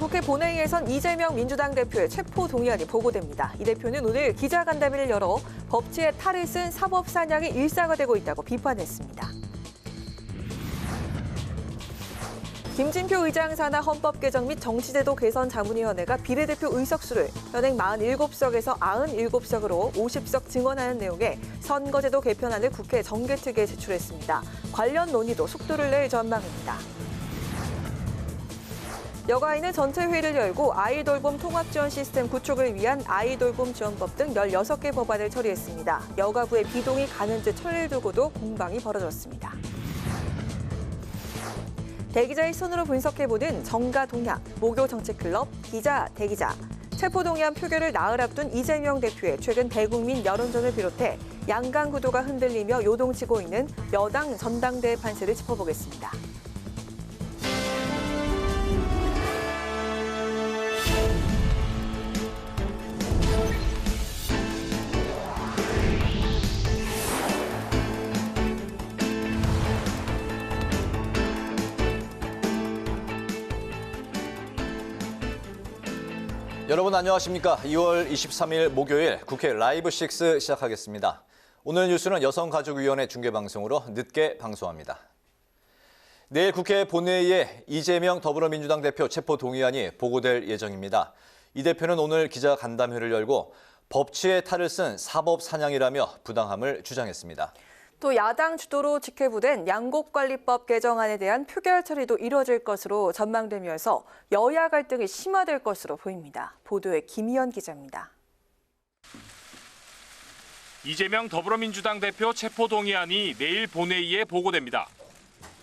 국회 본회의에선 이재명 민주당 대표의 체포 동의안이 보고됩니다. 이 대표는 오늘 기자간담회를 열어 법치에 탈을 쓴 사법사냥이 일상화되고 있다고 비판했습니다. 김진표 의장 산하 헌법 개정 및 정치제도 개선 자문위원회가 비례대표 의석수를 현행 47석에서 97석으로 50석 증원하는 내용의 선거제도 개편안을 국회 정개특위에 제출했습니다. 관련 논의도 속도를 낼 전망입니다. 여가위는 전체 회의를 열고 아이돌봄 통합지원 시스템 구축을 위한 아이돌봄 지원법 등 16개 법안을 처리했습니다. 여가부의 비동의 가는지 천리를 두고도 공방이 벌어졌습니다. 대기자의 손으로 분석해보는 정가 동향, 모교 정책클럽, 기자, 대기자. 체포동의안 표결을 나흘 앞둔 이재명 대표의 최근 대국민 여론전을 비롯해 양강 구도가 흔들리며 요동치고 있는 여당 전당대회 판세를 짚어보겠습니다. 여러분 안녕하십니까? 2월 23일 목요일 국회 라이브 6 시작하겠습니다. 오늘 뉴스는 여성가족위원회 중계방송으로 늦게 방송합니다. 내일 국회 본회의에 이재명 더불어민주당 대표 체포 동의안이 보고될 예정입니다. 이 대표는 오늘 기자간담회를 열고 법치에 탈을 쓴 사법사냥이라며 부당함을 주장했습니다. 또 야당 주도로 직회부된 양곡관리법 개정안에 대한 표결 처리도 이뤄질 것으로 전망되면서 여야 갈등이 심화될 것으로 보입니다. 보도에 김희연 기자입니다. 이재명 더불어민주당 대표 체포 동의안이 내일 본회의에 보고됩니다.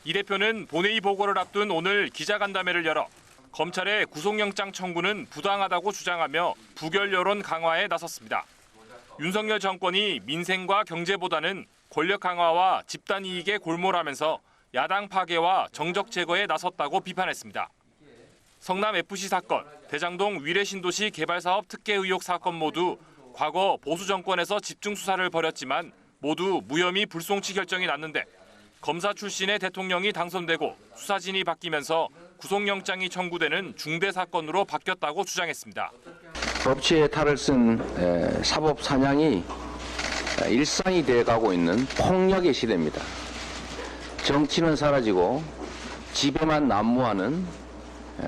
이 대표는 본회의 보고를 앞둔 오늘 기자간담회를 열어 검찰의 구속영장 청구는 부당하다고 주장하며 부결 여론 강화에 나섰습니다. 윤석열 정권이 민생과 경제보다는 권력 강화와 집단 이익에 골몰하면서 야당 파괴와 정적 제거에 나섰다고 비판했습니다. 성남FC 사건, 대장동 위례신도시 개발사업 특혜 의혹 사건 모두 과거 보수 정권에서 집중 수사를 벌였지만 모두 무혐의 불송치 결정이 났는데 검사 출신의 대통령이 당선되고 수사진이 바뀌면서 구속영장이 청구되는 중대 사건으로 바뀌었다고 주장했습니다. 법치에 탈을 쓴 사법 사냥이 일상이 돼가고 있는 폭력의 시대입니다. 정치는 사라지고 지배만 난무하는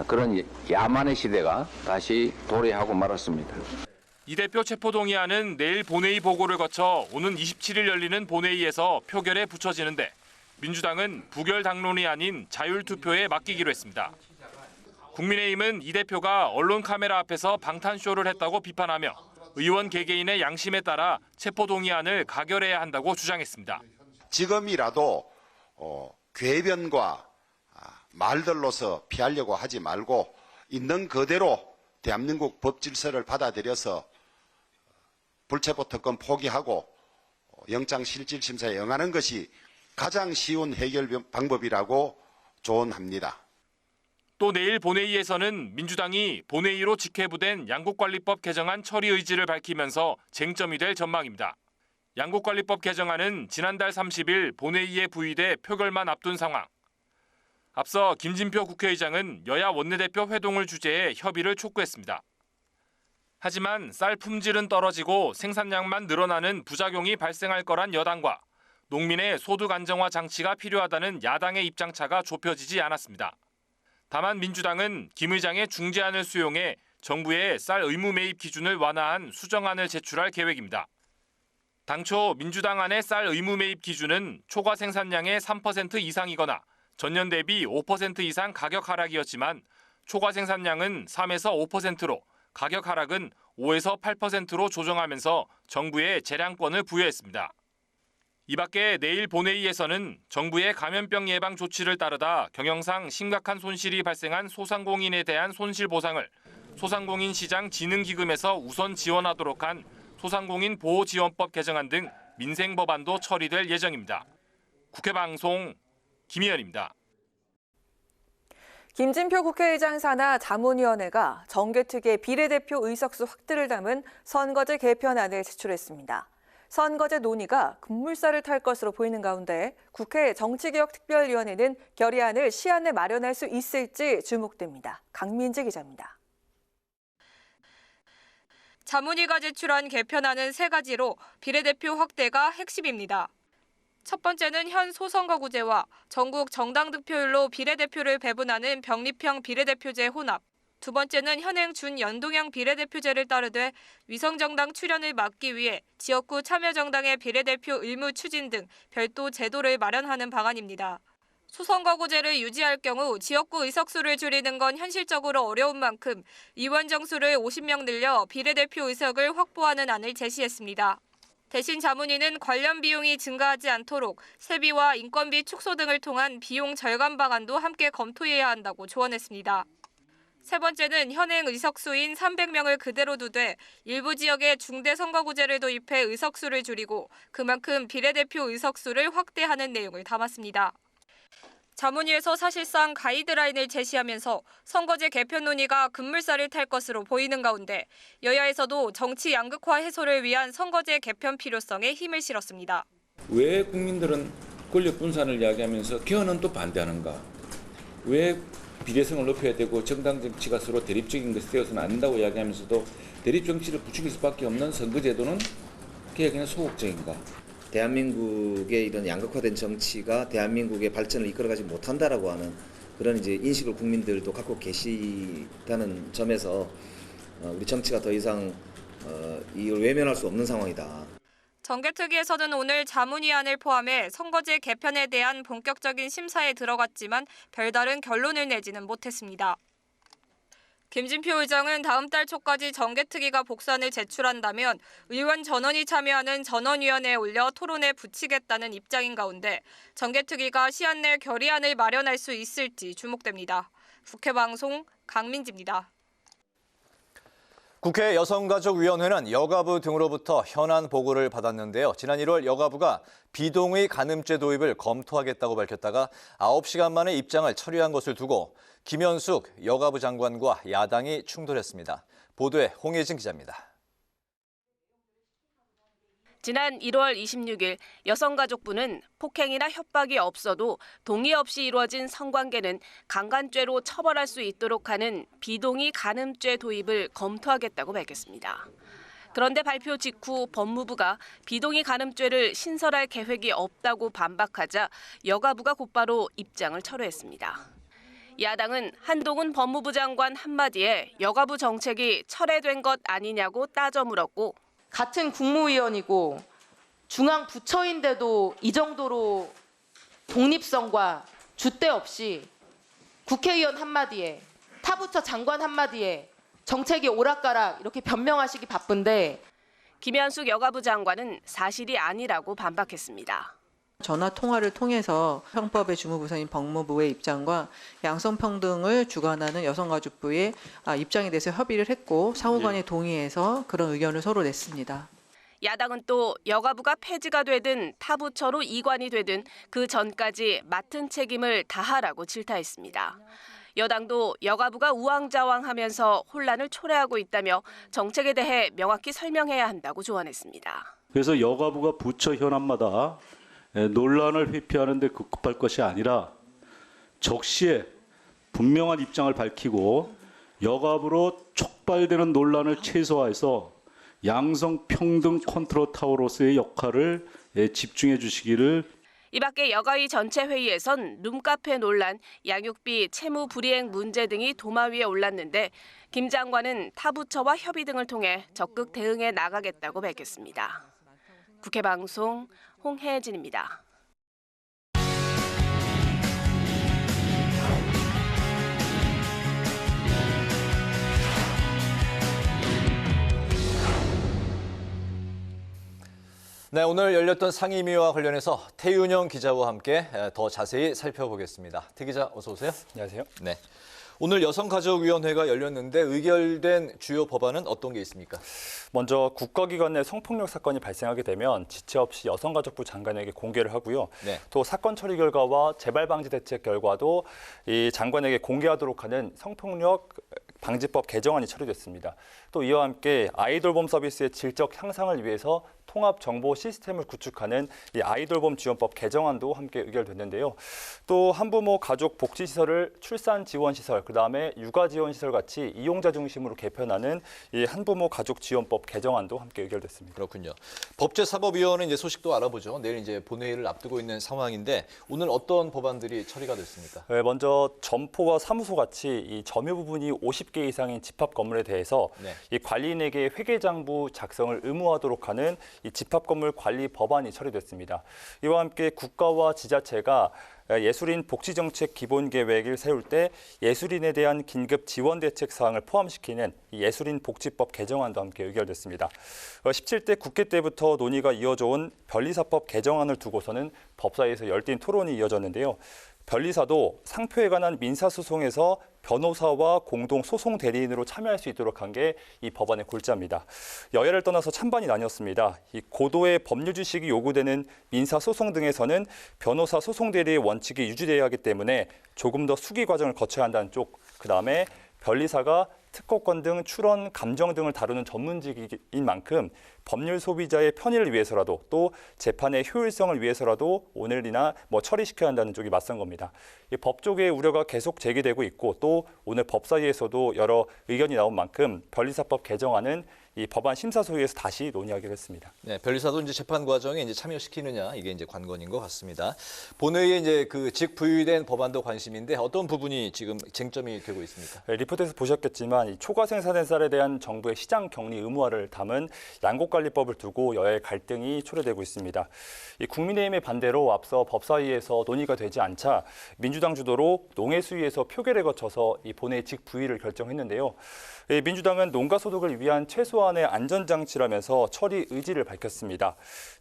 그런 야만의 시대가 다시 도래하고 말았습니다. 이 대표 체포 동의안은 내일 본회의 보고를 거쳐 오는 27일 열리는 본회의에서 표결에 붙여지는데 민주당은 부결 당론이 아닌 자율투표에 맡기기로 했습니다. 국민의힘은 이 대표가 언론 카메라 앞에서 방탄쇼를 했다고 비판하며 의원 개개인의 양심에 따라 체포 동의안을 가결해야 한다고 주장했습니다. 지금이라도 궤변과 말들로서 피하려고 하지 말고 있는 그대로 대한민국 법 질서를 받아들여서 불체포 특권 포기하고 영장실질심사에 응하는 것이 가장 쉬운 해결 방법이라고 조언합니다. 또 내일 본회의에서는 민주당이 본회의로 직회부된 양곡관리법 개정안 처리 의지를 밝히면서 쟁점이 될 전망입니다. 양곡관리법 개정안은 지난달 30일 본회의에 부의돼 표결만 앞둔 상황. 앞서 김진표 국회의장은 여야 원내대표 회동을 주재해 협의를 촉구했습니다. 하지만 쌀 품질은 떨어지고 생산량만 늘어나는 부작용이 발생할 거란 여당과 농민의 소득 안정화 장치가 필요하다는 야당의 입장차가 좁혀지지 않았습니다. 다만 민주당은 김 의장의 중재안을 수용해 정부의 쌀 의무 매입 기준을 완화한 수정안을 제출할 계획입니다. 당초 민주당 안의 쌀 의무 매입 기준은 초과 생산량의 3% 이상이거나 전년 대비 5% 이상 가격 하락이었지만 초과 생산량은 3에서 5%로 가격 하락은 5에서 8%로 조정하면서 정부에 재량권을 부여했습니다. 이 밖에 내일 본회의에서는 정부의 감염병 예방 조치를 따르다 경영상 심각한 손실이 발생한 소상공인에 대한 손실보상을 소상공인 시장 진흥기금에서 우선 지원하도록 한 소상공인 보호지원법 개정안 등 민생 법안도 처리될 예정입니다. 국회방송 김희연입니다. 김진표 국회의장 산하 자문위원회가 정개특위의 비례대표 의석수 확대를 담은 선거제 개편안을 제출했습니다. 선거제 논의가 급물살을 탈 것으로 보이는 가운데 국회 정치개혁특별위원회는 결의안을 시한 내 마련할 수 있을지 주목됩니다. 강민지 기자입니다. 자문위가 제출한 개편안은 3가지로 비례대표 확대가 핵심입니다. 첫 번째는 현 소선거구제와 전국 정당 득표율로 비례대표를 배분하는 병립형 비례대표제 혼합. 두 번째는 현행 준연동형 비례대표제를 따르되 위성정당 출현을 막기 위해 지역구 참여정당의 비례대표 의무 추진 등 별도 제도를 마련하는 방안입니다. 소선거구제를 유지할 경우 지역구 의석수를 줄이는 건 현실적으로 어려운 만큼 의원 정수를 50명 늘려 비례대표 의석을 확보하는 안을 제시했습니다. 대신 자문위는 관련 비용이 증가하지 않도록 세비와 인건비 축소 등을 통한 비용 절감 방안도 함께 검토해야 한다고 조언했습니다. 세 번째는 현행 의석수인 300명을 그대로 두되 일부 지역에 중대선거구제를 도입해 의석수를 줄이고 그만큼 비례대표 의석수를 확대하는 내용을 담았습니다. 자문위에서 사실상 가이드라인을 제시하면서 선거제 개편 논의가 급물살을 탈 것으로 보이는 가운데 여야에서도 정치 양극화 해소를 위한 선거제 개편 필요성에 힘을 실었습니다. 왜 국민들은 권력 분산을 이야기하면서 개헌은 또 반대하는가? 왜 비례성을 높여야 되고 정당 정치가 서로 대립적인 것이 되어서는 안 된다고 이야기하면서도 대립 정치를 부추길 수밖에 없는 선거제도는 그게 그냥 소극적인가? 대한민국의 이런 양극화된 정치가 대한민국의 발전을 이끌어가지 못한다라고 하는 그런 이제 인식을 국민들도 갖고 계시다는 점에서 우리 정치가 더 이상 이걸 외면할 수 없는 상황이다. 정개특위에서는 오늘 자문위안을 포함해 선거제 개편에 대한 본격적인 심사에 들어갔지만 별다른 결론을 내지는 못했습니다. 김진표 의장은 다음 달 초까지 정개특위가 복선을 제출한다면 의원 전원이 참여하는 전원위원회에 올려 토론에 붙이겠다는 입장인 가운데 정개특위가 시한 내 결의안을 마련할 수 있을지 주목됩니다. 국회방송 강민지입니다. 국회 여성가족위원회는 여가부 등으로부터 현안 보고를 받았는데요. 지난 1월 여가부가 비동의 간음죄 도입을 검토하겠다고 밝혔다가 9시간 만에 입장을 철회한 것을 두고 김현숙 여가부 장관과 야당이 충돌했습니다. 보도에 홍예진 기자입니다. 지난 1월 26일 여성가족부는 폭행이나 협박이 없어도 동의 없이 이루어진 성관계는 강간죄로 처벌할 수 있도록 하는 비동의 간음죄 도입을 검토하겠다고 밝혔습니다. 그런데 발표 직후 법무부가 비동의 간음죄를 신설할 계획이 없다고 반박하자 여가부가 곧바로 입장을 철회했습니다. 야당은 한동훈 법무부 장관 한마디에 여가부 정책이 철회된 것 아니냐고 따져 물었고 같은 국무위원이고 중앙 부처인데도 이 정도로 독립성과 줏대 없이 국회의원 한마디에 타부처 장관 한마디에 정책이 오락가락 이렇게 변명하시기 바쁜데 김현숙 여가부 장관은 사실이 아니라고 반박했습니다. 전화 통화를 통해서 형법의 주무부서인 법무부의 입장과 양성평등을 주관하는 여성가족부의 입장에 대해서 협의를 했고 상호간에 동의해서 그런 의견을 서로 냈습니다. 야당은 또 여가부가 폐지가 되든 타부처로 이관이 되든 그 전까지 맡은 책임을 다하라고 질타했습니다. 여당도 여가부가 우왕좌왕하면서 혼란을 초래하고 있다며 정책에 대해 명확히 설명해야 한다고 조언했습니다. 그래서 여가부가 부처 현안마다 논란을 회피하는 데 급급할 것이 아니라 적시에 분명한 입장을 밝히고 여가부로 촉발되는 논란을 최소화해서 양성평등 컨트롤 타워로서의 역할을 집중해 주시기를. 이 밖에 여가위 전체 회의에선 룸카페 논란, 양육비 채무 불이행 문제 등이 도마 위에 올랐는데 김 장관은 타부처와 협의 등을 통해 적극 대응해 나가겠다고 밝혔습니다. 국회 방송 홍혜진입니다. 네, 오늘 열렸던 상임위와 관련해서 태윤영 기자와 함께 더 자세히 살펴보겠습니다. 태 기자, 어서 오세요. 안녕하세요. 네. 오늘 여성가족위원회가 열렸는데 의결된 주요 법안은 어떤 게 있습니까? 먼저 국가기관 내 성폭력 사건이 발생하게 되면 지체 없이 여성가족부 장관에게 공개를 하고요. 네. 또 사건 처리 결과와 재발 방지 대책 결과도 이 장관에게 공개하도록 하는 성폭력 방지법 개정안이 처리됐습니다. 또 이와 함께 아이돌봄 서비스의 질적 향상을 위해서 통합 정보 시스템을 구축하는 이 아이돌봄 지원법 개정안도 함께 의결됐는데요. 또 한부모 가족 복지시설을 출산 지원 시설, 그다음에 육아 지원 시설 같이 이용자 중심으로 개편하는 이 한부모 가족 지원법 개정안도 함께 의결됐습니다. 그렇군요. 법제사법위원회 이제 소식도 알아보죠. 내일 이제 본회의를 앞두고 있는 상황인데 오늘 어떤 법안들이 처리가 됐습니까? 네, 먼저 점포와 사무소 같이 이 점유 부분이 50개 이상인 집합 건물에 대해서 이 관리인에게 회계장부 작성을 의무화하도록 하는 이 집합건물 관리 법안이 처리됐습니다. 이와 함께 국가와 지자체가 예술인 복지정책 기본계획을 세울 때 예술인에 대한 긴급 지원 대책 사항을 포함시키는 예술인 복지법 개정안도 함께 의결됐습니다. 17대 국회 때부터 논의가 이어져 온 변리사법 개정안을 두고서는 법사위에서 열띤 토론이 이어졌는데요. 변리사도 상표에 관한 민사소송에서 변호사와 공동 소송 대리인으로 참여할 수 있도록 한 게 이 법안의 골자입니다. 여야를 떠나서 찬반이 나뉘었습니다. 이 고도의 법률 지식이 요구되는 민사소송 등에서는 변호사 소송 대리의 원칙이 유지돼야 하기 때문에 조금 더 수기 과정을 거쳐야 한다는 쪽, 그다음에 변리사가 특허권 등 출원, 감정 등을 다루는 전문직인 만큼 법률 소비자의 편의를 위해서라도 또 재판의 효율성을 위해서라도 오늘이나 처리시켜야 한다는 쪽이 맞선 겁니다. 이 법 쪽의 우려가 계속 제기되고 있고 또 오늘 법사위에서도 여러 의견이 나온 만큼 변리사법 개정안은 이 법안 심사소위에서 다시 논의하기로 했습니다. 네, 변리사도 이제 재판 과정에 이제 참여시키느냐 이게 이제 관건인 것 같습니다. 본회의에 이제 그 직부의된 법안도 관심인데 어떤 부분이 지금 쟁점이 되고 있습니까? 네, 리포트에서 보셨겠지만 이 초과 생산된 쌀에 대한 정부의 시장 격리 의무화를 담은 양곡관리법을 두고 여야의 갈등이 초래되고 있습니다. 이 국민의힘의 반대로 앞서 법사위에서 논의가 되지 않자 민주당 주도로 농해수위에서 표결에 거쳐서 이 본회의 직부의를 결정했는데요. 민주당은 농가 소득을 위한 최소한의 안전장치라면서 처리 의지를 밝혔습니다.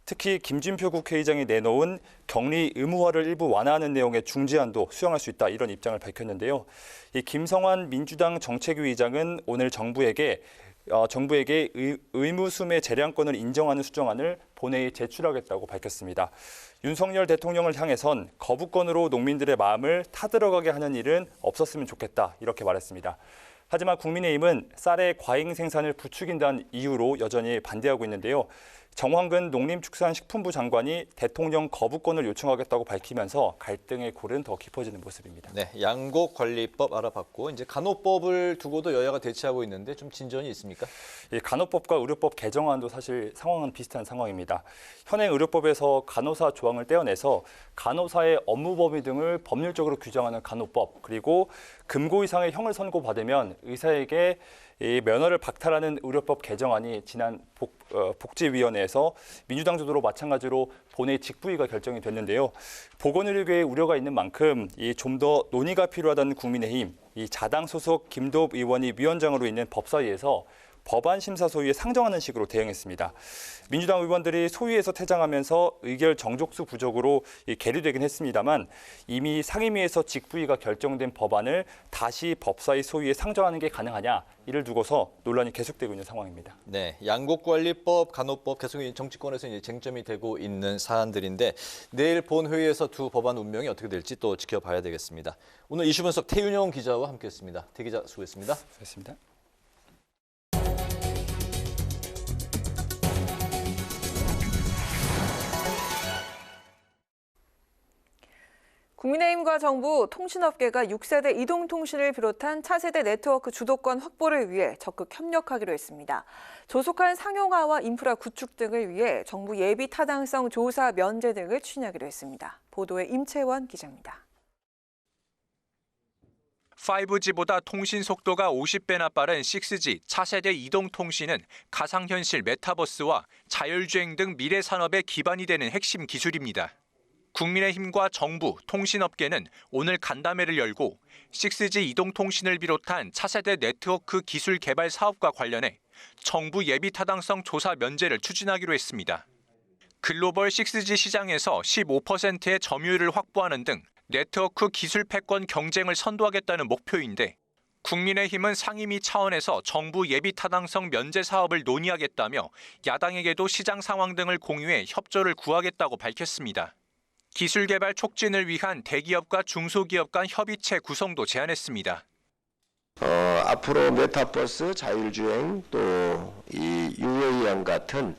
특히 김진표 국회의장이 내놓은 격리 의무화를 일부 완화하는 내용의 중재안도 수용할 수 있다 이런 입장을 밝혔는데요. 이 김성환 민주당 정책위 의장은 오늘 정부에게 의무수매 재량권을 인정하는 수정안을 본회의에 제출하겠다고 밝혔습니다. 윤석열 대통령을 향해선 거부권으로 농민들의 마음을 타들어가게 하는 일은 없었으면 좋겠다 이렇게 말했습니다. 하지만 국민의힘은 쌀의 과잉 생산을 부추긴다는 이유로 여전히 반대하고 있는데요. 정황근 농림축산식품부 장관이 대통령 거부권을 요청하겠다고 밝히면서 갈등의 골은 더 깊어지는 모습입니다. 네, 양곡관리법 알아봤고 이제 간호법을 두고도 여야가 대치하고 있는데 좀 진전이 있습니까? 이 간호법과 의료법 개정안도 사실 상황은 비슷한 상황입니다. 현행 의료법에서 간호사 조항을 떼어내서 간호사의 업무 범위 등을 법률적으로 규정하는 간호법, 그리고 금고 이상의 형을 선고받으면 의사에게 이 면허를 박탈하는 의료법 개정안이 지난 복지위원회에서 민주당 주도로 마찬가지로 본회의 직부의가 결정이 됐는데요. 보건의료계의 우려가 있는 만큼 좀 더 논의가 필요하다는 국민의힘, 이 자당 소속 김도읍 의원이 위원장으로 있는 법사위에서 법안 심사 소위에 상정하는 식으로 대응했습니다. 민주당 의원들이 소위에서 퇴장하면서 의결 정족수 부족으로 계류되긴 했습니다만 이미 상임위에서 직부위가 결정된 법안을 다시 법사위 소위에 상정하는 게 가능하냐 이를 두고서 논란이 계속되고 있는 상황입니다. 네, 양곡관리법, 간호법 계속 정치권에서 이제 쟁점이 되고 있는 사안들인데 내일 본회의에서 두 법안 운명이 어떻게 될지 또 지켜봐야 되겠습니다. 오늘 이슈 분석 태윤영 기자와 함께했습니다. 태 기자 수고했습니다. 수고했습니다. 국민의힘과 정부, 통신업계가 6세대 이동통신을 비롯한 차세대 네트워크 주도권 확보를 위해 적극 협력하기로 했습니다. 조속한 상용화와 인프라 구축 등을 위해 정부 예비 타당성 조사 면제 등을 추진하기로 했습니다. 보도에 임채원 기자입니다. 5G보다 통신 속도가 50배나 빠른 6G 차세대 이동통신은 가상현실 메타버스와 자율주행 등 미래 산업의 기반이 되는 핵심 기술입니다. 국민의힘과 정부, 통신업계는 오늘 간담회를 열고 6G 이동통신을 비롯한 차세대 네트워크 기술 개발 사업과 관련해 정부 예비 타당성 조사 면제를 추진하기로 했습니다. 글로벌 6G 시장에서 15%의 점유율을 확보하는 등 네트워크 기술 패권 경쟁을 선도하겠다는 목표인데 국민의힘은 상임위 차원에서 정부 예비 타당성 면제 사업을 논의하겠다며 야당에게도 시장 상황 등을 공유해 협조를 구하겠다고 밝혔습니다. 기술 개발 촉진을 위한 대기업과 중소기업 간 협의체 구성도 제안했습니다. 앞으로 메타버스, 자율주행, 또 이 UAM 같은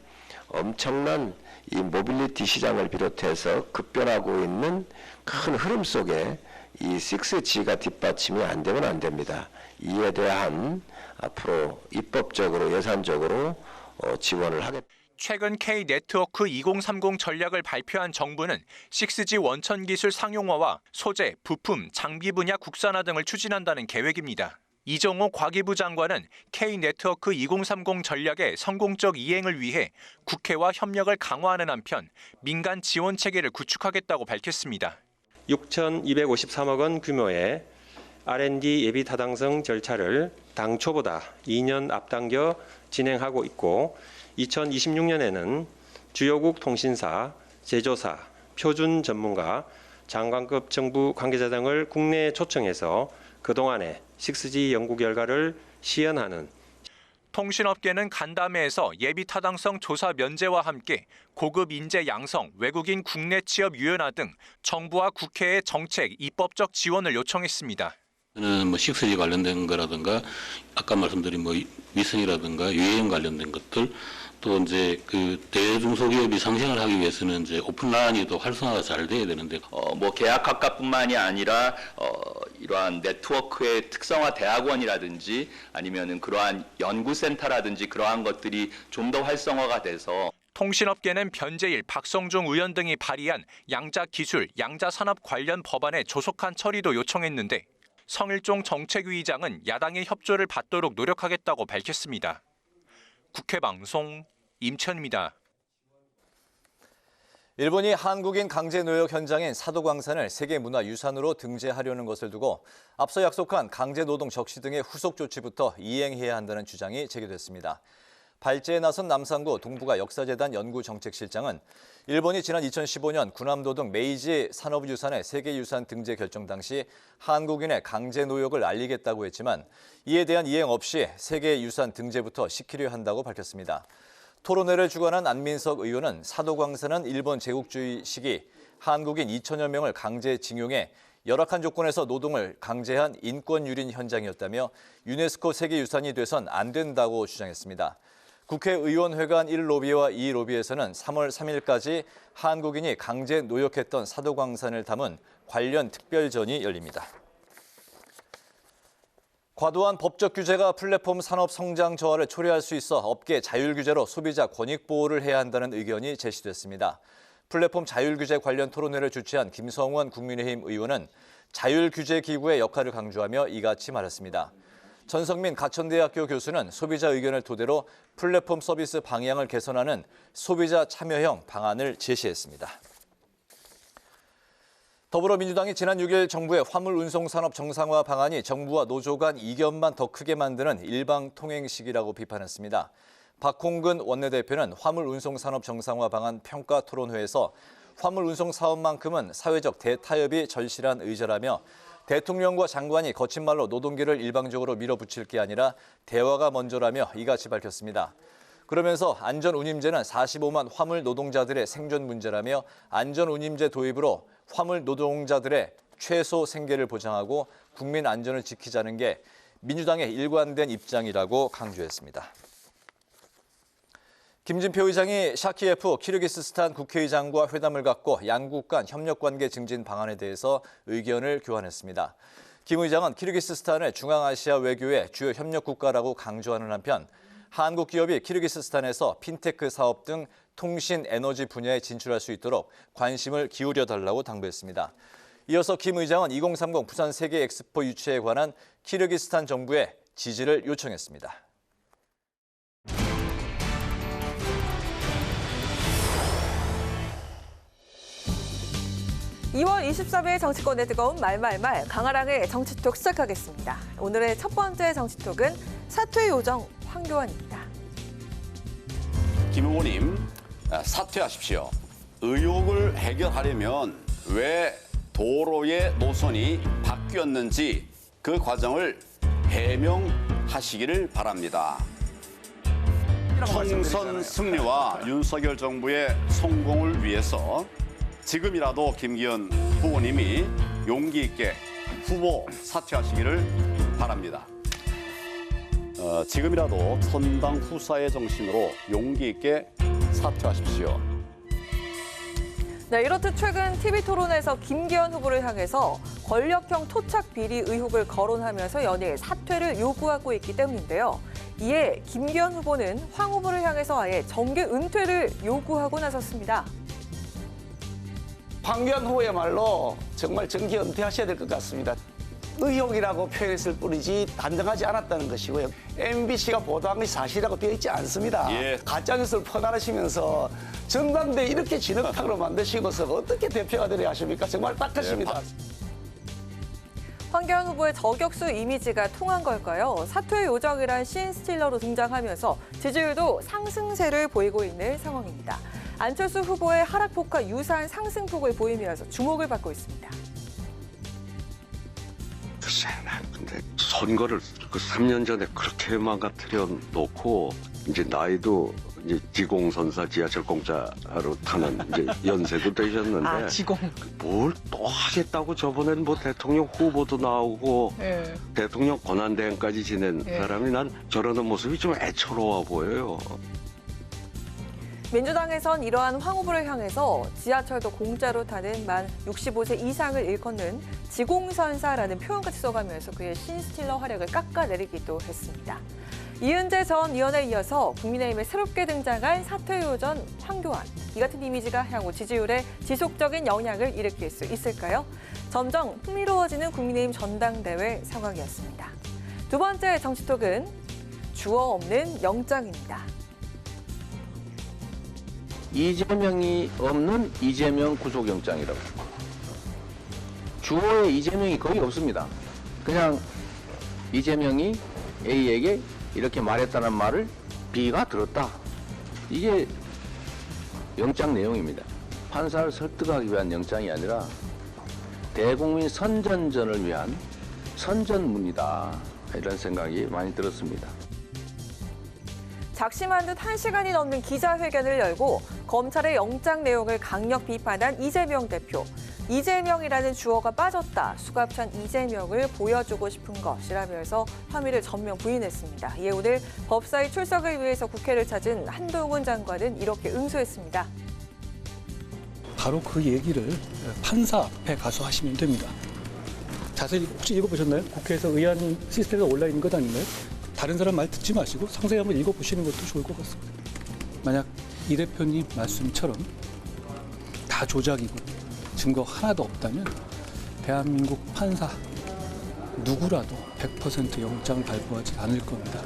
엄청난 이 모빌리티 시장을 비롯해서 급변하고 있는 큰 흐름 속에 이 6G가 뒷받침이 안 되면 안 됩니다. 이에 대한 앞으로 입법적으로 예산적으로 지원을 하겠습니다. 최근 K네트워크 2030 전략을 발표한 정부는 6G 원천 기술 상용화와 소재, 부품, 장비 분야 국산화 등을 추진한다는 계획입니다. 이정호 과기부 장관은 K네트워크 2030 전략의 성공적 이행을 위해 국회와 협력을 강화하는 한편 민간 지원 체계를 구축하겠다고 밝혔습니다. 6,253억 원 규모의 R&D 예비 타당성 절차를 당초보다 2년 앞당겨 진행하고 있고 2026년에는 주요국 통신사, 제조사, 표준 전문가, 장관급 정부 관계자 등을 국내에 초청해서 그동안의 6G 연구 결과를 시연하는 통신업계는 간담회에서 예비 타당성 조사 면제와 함께 고급 인재 양성, 외국인 국내 취업 유연화 등 정부와 국회의 정책, 입법적 지원을 요청했습니다. 뭐 6G 관련된 거라든가 아까 말씀드린 뭐 위성이라든가 유해형 관련된 것들 또 이제 그 대중소기업이 상생을 하기 위해서는 이제 오픈라인이 더 활성화가 잘 돼야 되는데 뭐 계약학과뿐만이 아니라 이러한 네트워크의 특성화 대학원이라든지 아니면은 그러한 연구센터라든지 그러한 것들이 좀 더 활성화가 돼서 통신업계는 변재일, 박성중 의원 등이 발의한 양자기술, 양자산업 관련 법안의 조속한 처리도 요청했는데 성일종 정책위의장은 야당의 협조를 받도록 노력하겠다고 밝혔습니다. 국회방송 임천입니다. 일본이 한국인 강제노역 현장인 사도광산을 세계문화유산으로 등재하려는 것을 두고 앞서 약속한 강제노동 적시 등의 후속 조치부터 이행해야 한다는 주장이 제기됐습니다. 발제에 나선 남산구 동북아 역사재단 연구정책실장은 일본이 지난 2015년 구남도 등 메이지 산업유산의 세계유산 등재 결정 당시 한국인의 강제노역을 알리겠다고 했지만 이에 대한 이행 없이 세계유산 등재부터 시키려 한다고 밝혔습니다. 토론회를 주관한 안민석 의원은 사도광산은 일본 제국주의 시기 한국인 2천여 명을 강제징용해 열악한 조건에서 노동을 강제한 인권유린 현장이었다며 유네스코 세계유산이 돼선 안 된다고 주장했습니다. 국회의원회관 1로비와 2로비에서는 3월 3일까지 한국인이 강제 노역했던 사도광산을 담은 관련 특별전이 열립니다. 과도한 법적 규제가 플랫폼 산업 성장 저하를 초래할 수 있어 업계 자율 규제로 소비자 권익 보호를 해야 한다는 의견이 제시됐습니다. 플랫폼 자율 규제 관련 토론회를 주최한 김성원 국민의힘 의원은 자율 규제 기구의 역할을 강조하며 이같이 말했습니다. 전성민 가천대학교 교수는 소비자 의견을 토대로 플랫폼 서비스 방향을 개선하는 소비자 참여형 방안을 제시했습니다. 더불어민주당이 지난 6일 정부의 화물운송산업 정상화 방안이 정부와 노조 간 이견만 더 크게 만드는 일방통행식이라고 비판했습니다. 박홍근 원내대표는 화물운송산업 정상화 방안 평가 토론회에서 화물운송 사업만큼은 사회적 대타협이 절실한 의제라며 대통령과 장관이 거친 말로 노동계를 일방적으로 밀어붙일 게 아니라 대화가 먼저라며 이같이 밝혔습니다. 그러면서 안전운임제는 45만 화물 노동자들의 생존 문제라며 안전운임제 도입으로 화물 노동자들의 최소 생계를 보장하고 국민 안전을 지키자는 게 민주당의 일관된 입장이라고 강조했습니다. 김진표 의장이 샤키예프 키르기스스탄 국회의장과 회담을 갖고 양국 간 협력관계 증진 방안에 대해서 의견을 교환했습니다. 김 의장은 키르기스스탄을 중앙아시아 외교의 주요 협력국가라고 강조하는 한편 한국 기업이 키르기스스탄에서 핀테크 사업 등 통신, 에너지 분야에 진출할 수 있도록 관심을 기울여달라고 당부했습니다. 이어서 김 의장은 2030 부산 세계 엑스포 유치에 관한 키르기스스탄 정부의 지지를 요청했습니다. 2월 23일 정치권의 뜨거운 말말말 강아랑의 정치톡 시작하겠습니다. 오늘의 첫 번째 정치톡은 사퇴 요정 황교안입니다. 김 후보님, 사퇴하십시오. 의혹을 해결하려면 왜 도로의 노선이 바뀌었는지 그 과정을 해명하시기를 바랍니다. 총선 승리와 윤석열 정부의 성공을 위해서 지금이라도 김기현 후보님이 용기 있게 후보 사퇴하시기를 바랍니다. 지금이라도 선당 후사의 정신으로 용기 있게 사퇴하십시오. 네, 이렇듯 최근 TV토론에서 김기현 후보를 향해서 권력형 토착 비리 의혹을 거론하면서 연일 사퇴를 요구하고 있기 때문인데요. 이에 김기현 후보는 황 후보를 향해서 아예 정계 은퇴를 요구하고 나섰습니다. 황교안 후보야말로 정말 정계 은퇴하셔야 될 것 같습니다. 의혹이라고 표현했을 뿐이지 단정하지 않았다는 것이고요. MBC가 보도한 것이 사실이라고 되어 있지 않습니다. 가짜뉴스를 퍼나르시면서 전당대회 이렇게 진흙탕으로 만드시고서 어떻게 대표가 되려 하십니까? 정말 딱하십니다. 황교안 후보의 저격수 이미지가 통한 걸까요? 사퇴 요정이란 씬스틸러로 등장하면서 지지율도 상승세를 보이고 있는 상황입니다. 안철수 후보의 하락폭과 유사한 상승폭을 보이면서 주목을 받고 있습니다. 글쎄, 근데 선거를 그 3년 전에 그렇게 망가뜨려 놓고 이제 나이도 이제 지공선사 지하철 공짜로 타는 이제 연세도 되셨는데 지공. 뭘 또 하겠다고 저번엔 뭐 대통령 후보도 나오고 대통령 권한대행까지 지낸 사람이 난 저러는 모습이 좀 애처로워 보여요. 민주당에선 이러한 황 후보를 향해서 지하철도 공짜로 타는 만 65세 이상을 일컫는 지공선사라는 표현까지 써가면서 그의 씬스틸러 활약을 깎아내리기도 했습니다. 이은재 전 의원에 이어서 국민의힘에 새롭게 등장한 사퇴요전 황교안. 이 같은 이미지가 향후 지지율에 지속적인 영향을 일으킬 수 있을까요? 점점 흥미로워지는 국민의힘 전당대회 상황이었습니다. 두 번째 정치톡은 주어 없는 영장입니다. 이재명이 없는 이재명 구속영장이라고. 주어에 이재명이 거의 없습니다. 그냥 이재명이 A에게 이렇게 말했다는 말을 B가 들었다. 이게 영장 내용입니다. 판사를 설득하기 위한 영장이 아니라 대국민 선전전을 위한 선전문이다. 이런 생각이 많이 들었습니다. 작심한 듯 1시간이 넘는 기자회견을 열고 검찰의 영장 내용을 강력 비판한 이재명 대표. 이재명이라는 주어가 빠졌다. 수갑찬 이재명을 보여주고 싶은 것이라면서 혐의를 전면 부인했습니다. 이에 오늘 법사위 출석을 위해서 국회를 찾은 한동훈 장관은 이렇게 응수했습니다. 바로 그 얘기를 판사 앞에 가서 하시면 됩니다. 자세히 혹시 읽어보셨나요? 국회에서 의안 시스템에 올라있는 것 아닌가요? 다른 사람 말 듣지 마시고 상세히 한번 읽어보시는 것도 좋을 것 같습니다. 만약 이 대표님 말씀처럼 다 조작이고 증거 하나도 없다면 대한민국 판사 누구라도 100% 영장 발부하지 않을 겁니다.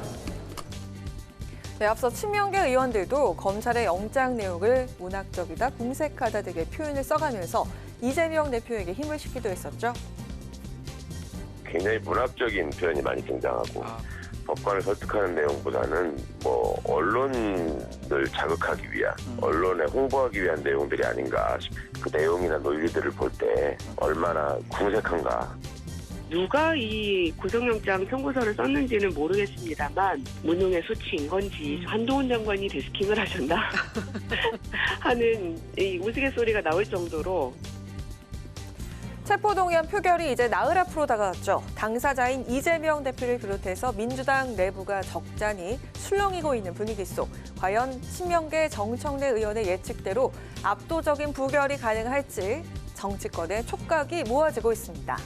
네, 앞서 친명계 의원들도 검찰의 영장 내용을 문학적이다, 궁색하다 등의 표현을 써가면서 이재명 대표에게 힘을 싣기도 했었죠. 굉장히 문학적인 표현이 많이 등장하고 법관을 설득하는 내용보다는 뭐 언론을 자극하기 위한, 언론에 홍보하기 위한 내용들이 아닌가. 그 내용이나 논리들을 볼 때 얼마나 궁색한가. 누가 이 구속영장 청구서를 썼는지는 모르겠습니다만 무능의 수치인 건지 한동훈 장관이 데스킹을 하셨나 하는 이 우스갯소리가 나올 정도로. 체포동의안 표결이 이제 나흘 앞으로 다가왔죠. 당사자인 이재명 대표를 비롯해서 민주당 내부가 적잖이 술렁이고 있는 분위기 속 과연 친명계 정청래 의원의 예측대로 압도적인 부결이 가능할지 정치권의 촉각이 모아지고 있습니다.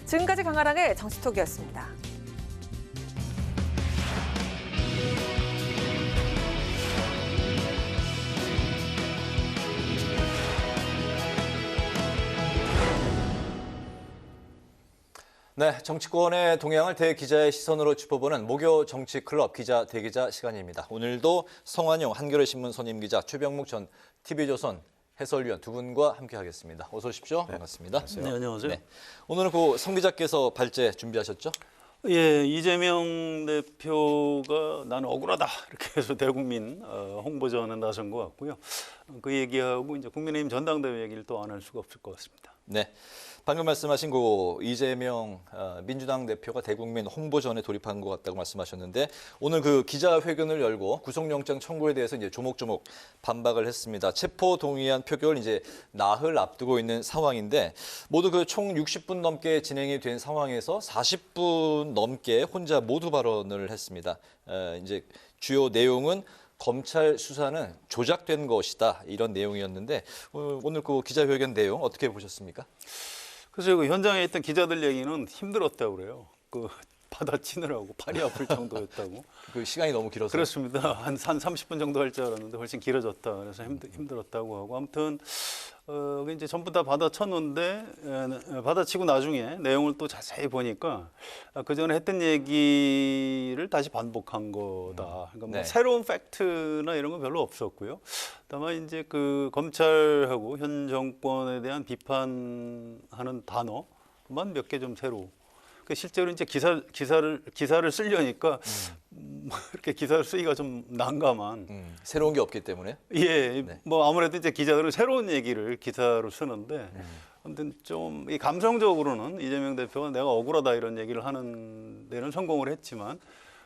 지금까지 강아랑의 정치톡이었습니다. 네, 정치권의 동향을 대기자의 시선으로 짚어보는 목요 정치클럽 기자 대기자 시간입니다. 오늘도 성환용 한겨레 신문 선임 기자, 최병묵 전 TV조선 해설위원 두 분과 함께하겠습니다. 어서 오십시오. 반갑습니다. 네, 안녕하세요. 네. 오늘은 그 성 기자께서 발제 준비하셨죠? 예, 이재명 대표가 나는 억울하다 이렇게 해서 대국민 홍보전에 나선 것 같고요. 그 얘기하고 이제 국민의힘 전당대회 얘기를 또 안 할 수가 없을 것 같습니다. 네. 방금 말씀하신 그 이재명 민주당 대표가 대국민 홍보전에 돌입한 것 같다고 말씀하셨는데 오늘 그 기자회견을 열고 구속영장 청구에 대해서 이제 조목조목 반박을 했습니다. 체포 동의안 표결 이제 나흘 앞두고 있는 상황인데 모두 그 총 60분 넘게 진행이 된 상황에서 40분 넘게 혼자 모두 발언을 했습니다. 이제 주요 내용은 검찰 수사는 조작된 것이다 이런 내용이었는데 오늘 그 기자회견 내용 어떻게 보셨습니까? 그래서 그 현장에 있던 기자들 얘기는 힘들었다고 그래요. 그 받아치느라고 팔이 아플 정도였다고. 그 시간이 너무 길어서. 그렇습니다. 한 30분 정도 할 줄 알았는데 훨씬 길어졌다. 그래서 힘들었다고 하고 아무튼 이제 전부 다 받아쳤는데 받아치고 나중에 내용을 또 자세히 보니까 그 전에 했던 얘기를 다시 반복한 거다. 그러니까 뭐 새로운 팩트나 이런 건 별로 없었고요. 다만 이제 그 검찰하고 현 정권에 대한 비판하는 단어만 몇 개 좀 새로. 실제로 이제 기사를 쓰려니까 이렇게 기사를 쓰기가 좀 난감한. 새로운 게 없기 때문에. 예, 뭐 아무래도 이제 기자들은 새로운 얘기를 기사로 쓰는데, 아무튼 좀 이 감성적으로는 이재명 대표가 내가 억울하다 이런 얘기를 하는 데는 성공을 했지만.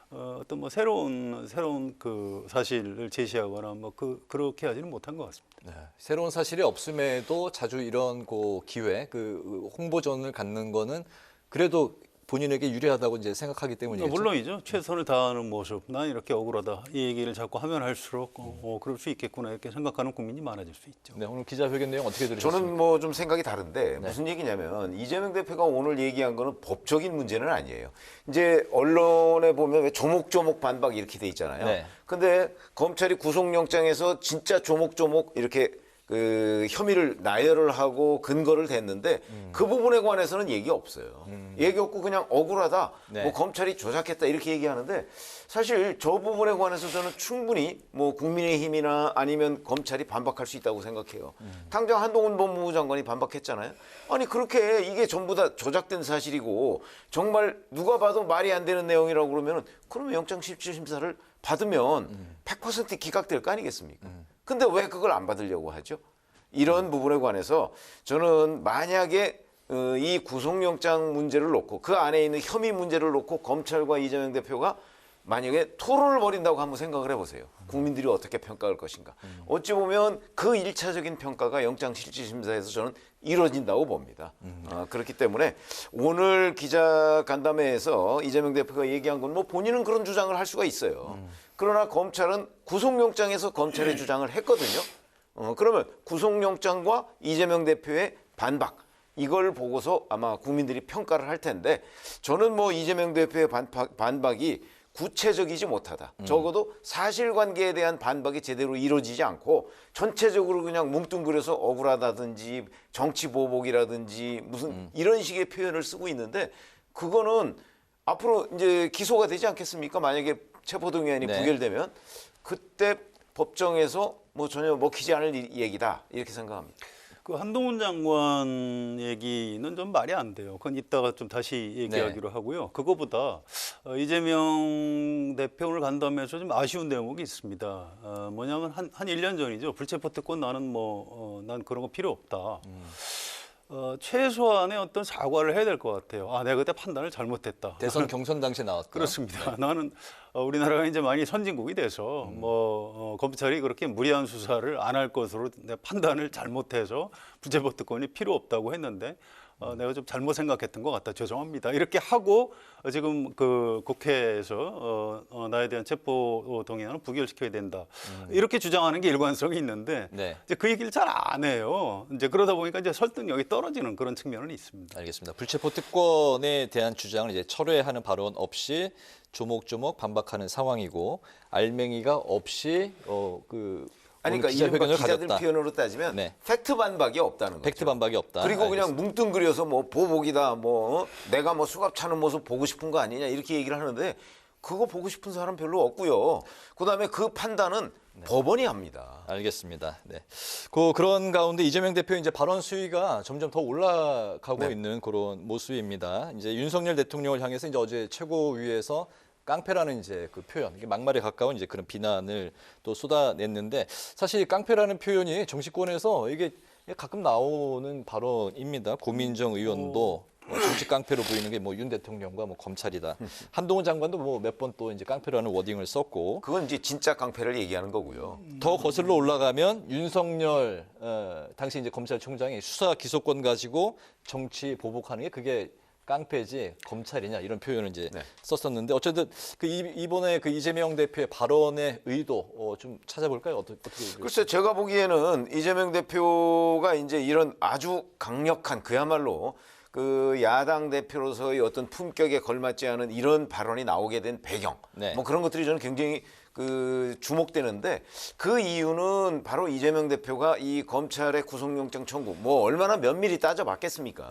어떤 뭐 새로운 그 사실을 제시하거나 뭐 그렇게 하지는 못한 것 같습니다. 네. 새로운 사실이 없음에도 자주 이런 그 기회, 그 홍보전을 갖는 거는 그래도 본인에게 유리하다고 이제 생각하기 때문이죠. 물론이죠. 최선을 다하는 모습. 난 이렇게 억울하다. 이 얘기를 자꾸 하면 할수록 그럴 수 있겠구나 이렇게 생각하는 국민이 많아질 수 있죠. 네, 오늘 기자회견 내용 어떻게 들으셨습니까? 저는 뭐 좀 생각이 다른데 무슨 얘기냐면 이재명 대표가 오늘 얘기한 거는 법적인 문제는 아니에요. 이제 언론에 보면 왜 조목조목 반박 이렇게 돼 있잖아요. 네. 근데 검찰이 구속영장에서 진짜 조목조목 이렇게 그 혐의를 나열을 하고 근거를 댔는데 그 부분에 관해서는 얘기 없어요. 얘기 없고 그냥 억울하다. 뭐 검찰이 조작했다 이렇게 얘기하는데 사실 저 부분에 관해서 저는 충분히 뭐 국민의힘이나 아니면 검찰이 반박할 수 있다고 생각해요. 당장 한동훈 법무부 장관이 반박했잖아요. 아니 그렇게 이게 전부 다 조작된 사실이고 정말 누가 봐도 말이 안 되는 내용이라고 그러면 영장실질심사를 받으면 100% 기각될 거 아니겠습니까? 근데 왜 그걸 안 받으려고 하죠? 이런 부분에 관해서 저는 만약에 이 구속영장 문제를 놓고 그 안에 있는 혐의 문제를 놓고 검찰과 이재명 대표가 만약에 토론을 벌인다고 한번 생각을 해보세요. 국민들이 어떻게 평가할 것인가. 어찌 보면 그 1차적인 평가가 영장실질심사에서 저는 이루어진다고 봅니다. 그렇기 때문에 오늘 기자간담회에서 이재명 대표가 얘기한 건 뭐 본인은 그런 주장을 할 수가 있어요. 그러나 검찰은 구속영장에서 검찰의 주장을 했거든요. 그러면 구속영장과 이재명 대표의 반박 이걸 보고서 아마 국민들이 평가를 할 텐데 저는 뭐 이재명 대표의 반박이 구체적이지 못하다. 적어도 사실관계에 대한 반박이 제대로 이루어지지 않고 전체적으로 그냥 뭉뚱그려서 억울하다든지 정치보복이라든지 무슨 이런 식의 표현을 쓰고 있는데 그거는 앞으로 이제 기소가 되지 않겠습니까? 만약에 체포동의안이 부결되면 그때 법정에서 뭐 전혀 먹히지 않을 얘기다 이렇게 생각합니다. 그 한동훈 장관 얘기는 좀 말이 안 돼요. 그건 이따가 좀 다시 얘기하기로 하고요. 그거보다 이재명 대표를 간담회에서 좀 아쉬운 대목이 있습니다. 뭐냐면 한 1년 전이죠. 불체포 특권 나는 난 그런 거 필요 없다. 최소한의 어떤 사과를 해야 될 것 같아요. 내가 그때 판단을 잘못했다. 대선 경선 당시에 나왔다. 그렇습니다. 나는 우리나라가 이제 많이 선진국이 돼서 검찰이 그렇게 무리한 수사를 안 할 것으로 내 판단을 잘못해서 불체포 특권이 필요 없다고 했는데 내가 좀 잘못 생각했던 것 같다. 죄송합니다. 이렇게 하고 지금 그 국회에서 나에 대한 체포 동의안을 부결시켜야 된다. 이렇게 주장하는 게 일관성이 있는데 이제 그 얘기를 잘 안 해요. 이제 그러다 보니까 이제 설득력이 떨어지는 그런 측면은 있습니다. 알겠습니다. 불체포 특권에 대한 주장을 이제 철회하는 발언 없이 조목조목 반박하는 상황이고 알맹이가 없이 아니 그러니까 이른바 기자들 표현으로 따지면 팩트 반박이 없다는 거죠. 팩트 반박이 없다. 그리고 알겠습니다. 그냥 뭉뚱그려서 뭐 보복이다, 뭐 내가 뭐 수갑 차는 모습 보고 싶은 거 아니냐 이렇게 얘기를 하는데 그거 보고 싶은 사람 별로 없고요. 그다음에 그 판단은 법원이 합니다. 알겠습니다. 네. 그런 가운데 이재명 대표 이제 발언 수위가 점점 더 올라가고 있는 그런 모습입니다. 이제 윤석열 대통령을 향해서 이제 어제 최고위에서 깡패라는 이제 그 표현, 이게 막말에 가까운 이제 그런 비난을 또 쏟아냈는데 사실 깡패라는 표현이 정치권에서 이게 가끔 나오는 발언입니다. 고민정 의원도 정치 깡패로 보이는 게 뭐 윤 대통령과 뭐 검찰이다. 한동훈 장관도 뭐 몇 번 또 이제 깡패라는 워딩을 썼고. 그건 이제 진짜 깡패를 얘기하는 거고요. 더 거슬러 올라가면 윤석열 당시 이제 검찰총장이 수사 기소권 가지고 정치 보복하는 게 그게 깡패지 검찰이냐 이런 표현을 이제 썼었는데 어쨌든 그 이번에 그 이재명 대표의 발언의 의도 좀 찾아볼까요? 어떻게? 글쎄 제가 보기에는 이재명 대표가 이제 이런 아주 강력한 그야말로 그 야당 대표로서의 어떤 품격에 걸맞지 않은 이런 발언이 나오게 된 배경, 뭐 그런 것들이 저는 굉장히 그 주목되는데 그 이유는 바로 이재명 대표가 이 검찰의 구속영장 청구 뭐 얼마나 면밀히 따져봤겠습니까?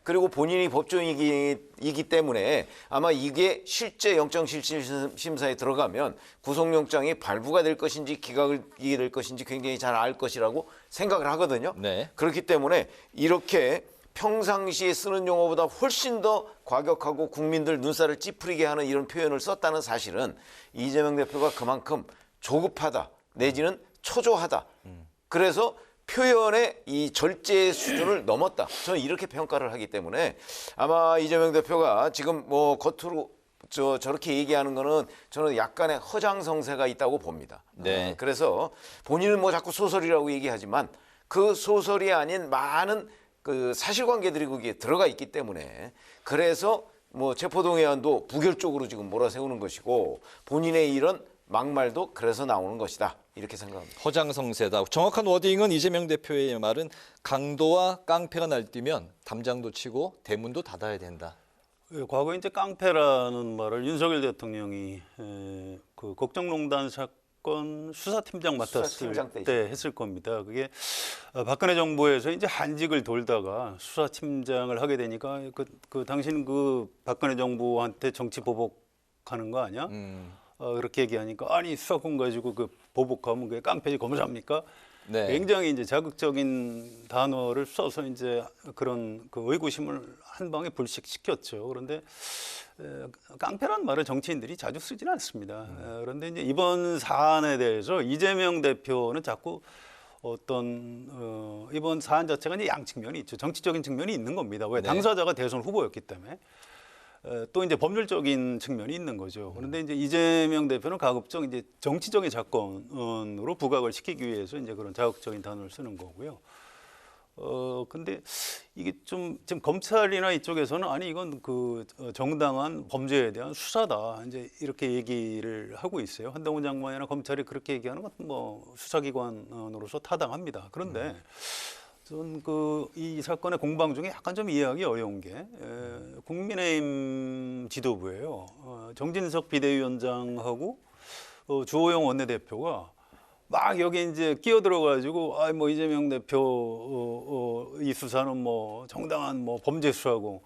그리고 본인이 법조인이기 때문에 아마 이게 실제 영장실질심사에 들어가면 구속영장이 발부가 될 것인지 기각이 될 것인지 굉장히 잘 알 것이라고 생각을 하거든요. 그렇기 때문에 이렇게 평상시에 쓰는 용어보다 훨씬 더 과격하고 국민들 눈살을 찌푸리게 하는 이런 표현을 썼다는 사실은 이재명 대표가 그만큼 조급하다 내지는 초조하다. 그래서 표현의 이 절제 수준을 넘었다. 저는 이렇게 평가를 하기 때문에 아마 이재명 대표가 지금 뭐 겉으로 저렇게 얘기하는 거는 저는 약간의 허장성세가 있다고 봅니다. 그래서 본인은 뭐 자꾸 소설이라고 얘기하지만 그 소설이 아닌 많은 그 사실관계들이 거기에 들어가 있기 때문에 그래서 뭐 체포동의안도 부결적으로 지금 몰아세우는 것이고 본인의 이런 막말도 그래서 나오는 것이다 이렇게 생각합니다. 허장성세다. 정확한 워딩은 이재명 대표의 말은 강도와 깡패가 날뛰면 담장도 치고 대문도 닫아야 된다. 과거 이제 깡패라는 말을 윤석열 대통령이 그 국정농단 사건 수사팀장 맡았을 때 했을 겁니다. 그게 박근혜 정부에서 이제 한직을 돌다가 수사팀장을 하게 되니까 그 당신 그 박근혜 정부한테 정치 보복하는 거 아니야? 그렇게 얘기하니까 아니 수사권 가지고 그 보복하면 그게 깡패지 검사입니까? 굉장히 이제 자극적인 단어를 써서 이제 그런 그 의구심을 한 방에 불식시켰죠. 그런데 깡패란 말을 정치인들이 자주 쓰지는 않습니다. 그런데 이제 이번 사안에 대해서 이재명 대표는 자꾸 어떤 이번 사안 자체가 이제 양측면이 있죠. 정치적인 측면이 있는 겁니다. 왜 당사자가 대선 후보였기 때문에. 또 이제 법률적인 측면이 있는 거죠. 그런데 이제 이재명 대표는 가급적 이제 정치적인 사건으로 부각을 시키기 위해서 이제 그런 자극적인 단어를 쓰는 거고요. 근데 이게 좀 지금 검찰이나 이쪽에서는 아니 이건 그 정당한 범죄에 대한 수사다 이제 이렇게 얘기를 하고 있어요. 한동훈 장관이나 검찰이 그렇게 얘기하는 건 뭐 수사기관으로서 타당합니다. 그런데 저는 이 사건의 공방 중에 약간 좀 이해하기 어려운 게 국민의힘 지도부예요. 정진석 비대위원장하고 주호영 원내대표가 막 여기 이제 끼어들어가지고 뭐 이재명 대표 이 수사는 뭐 정당한 뭐 범죄 수사고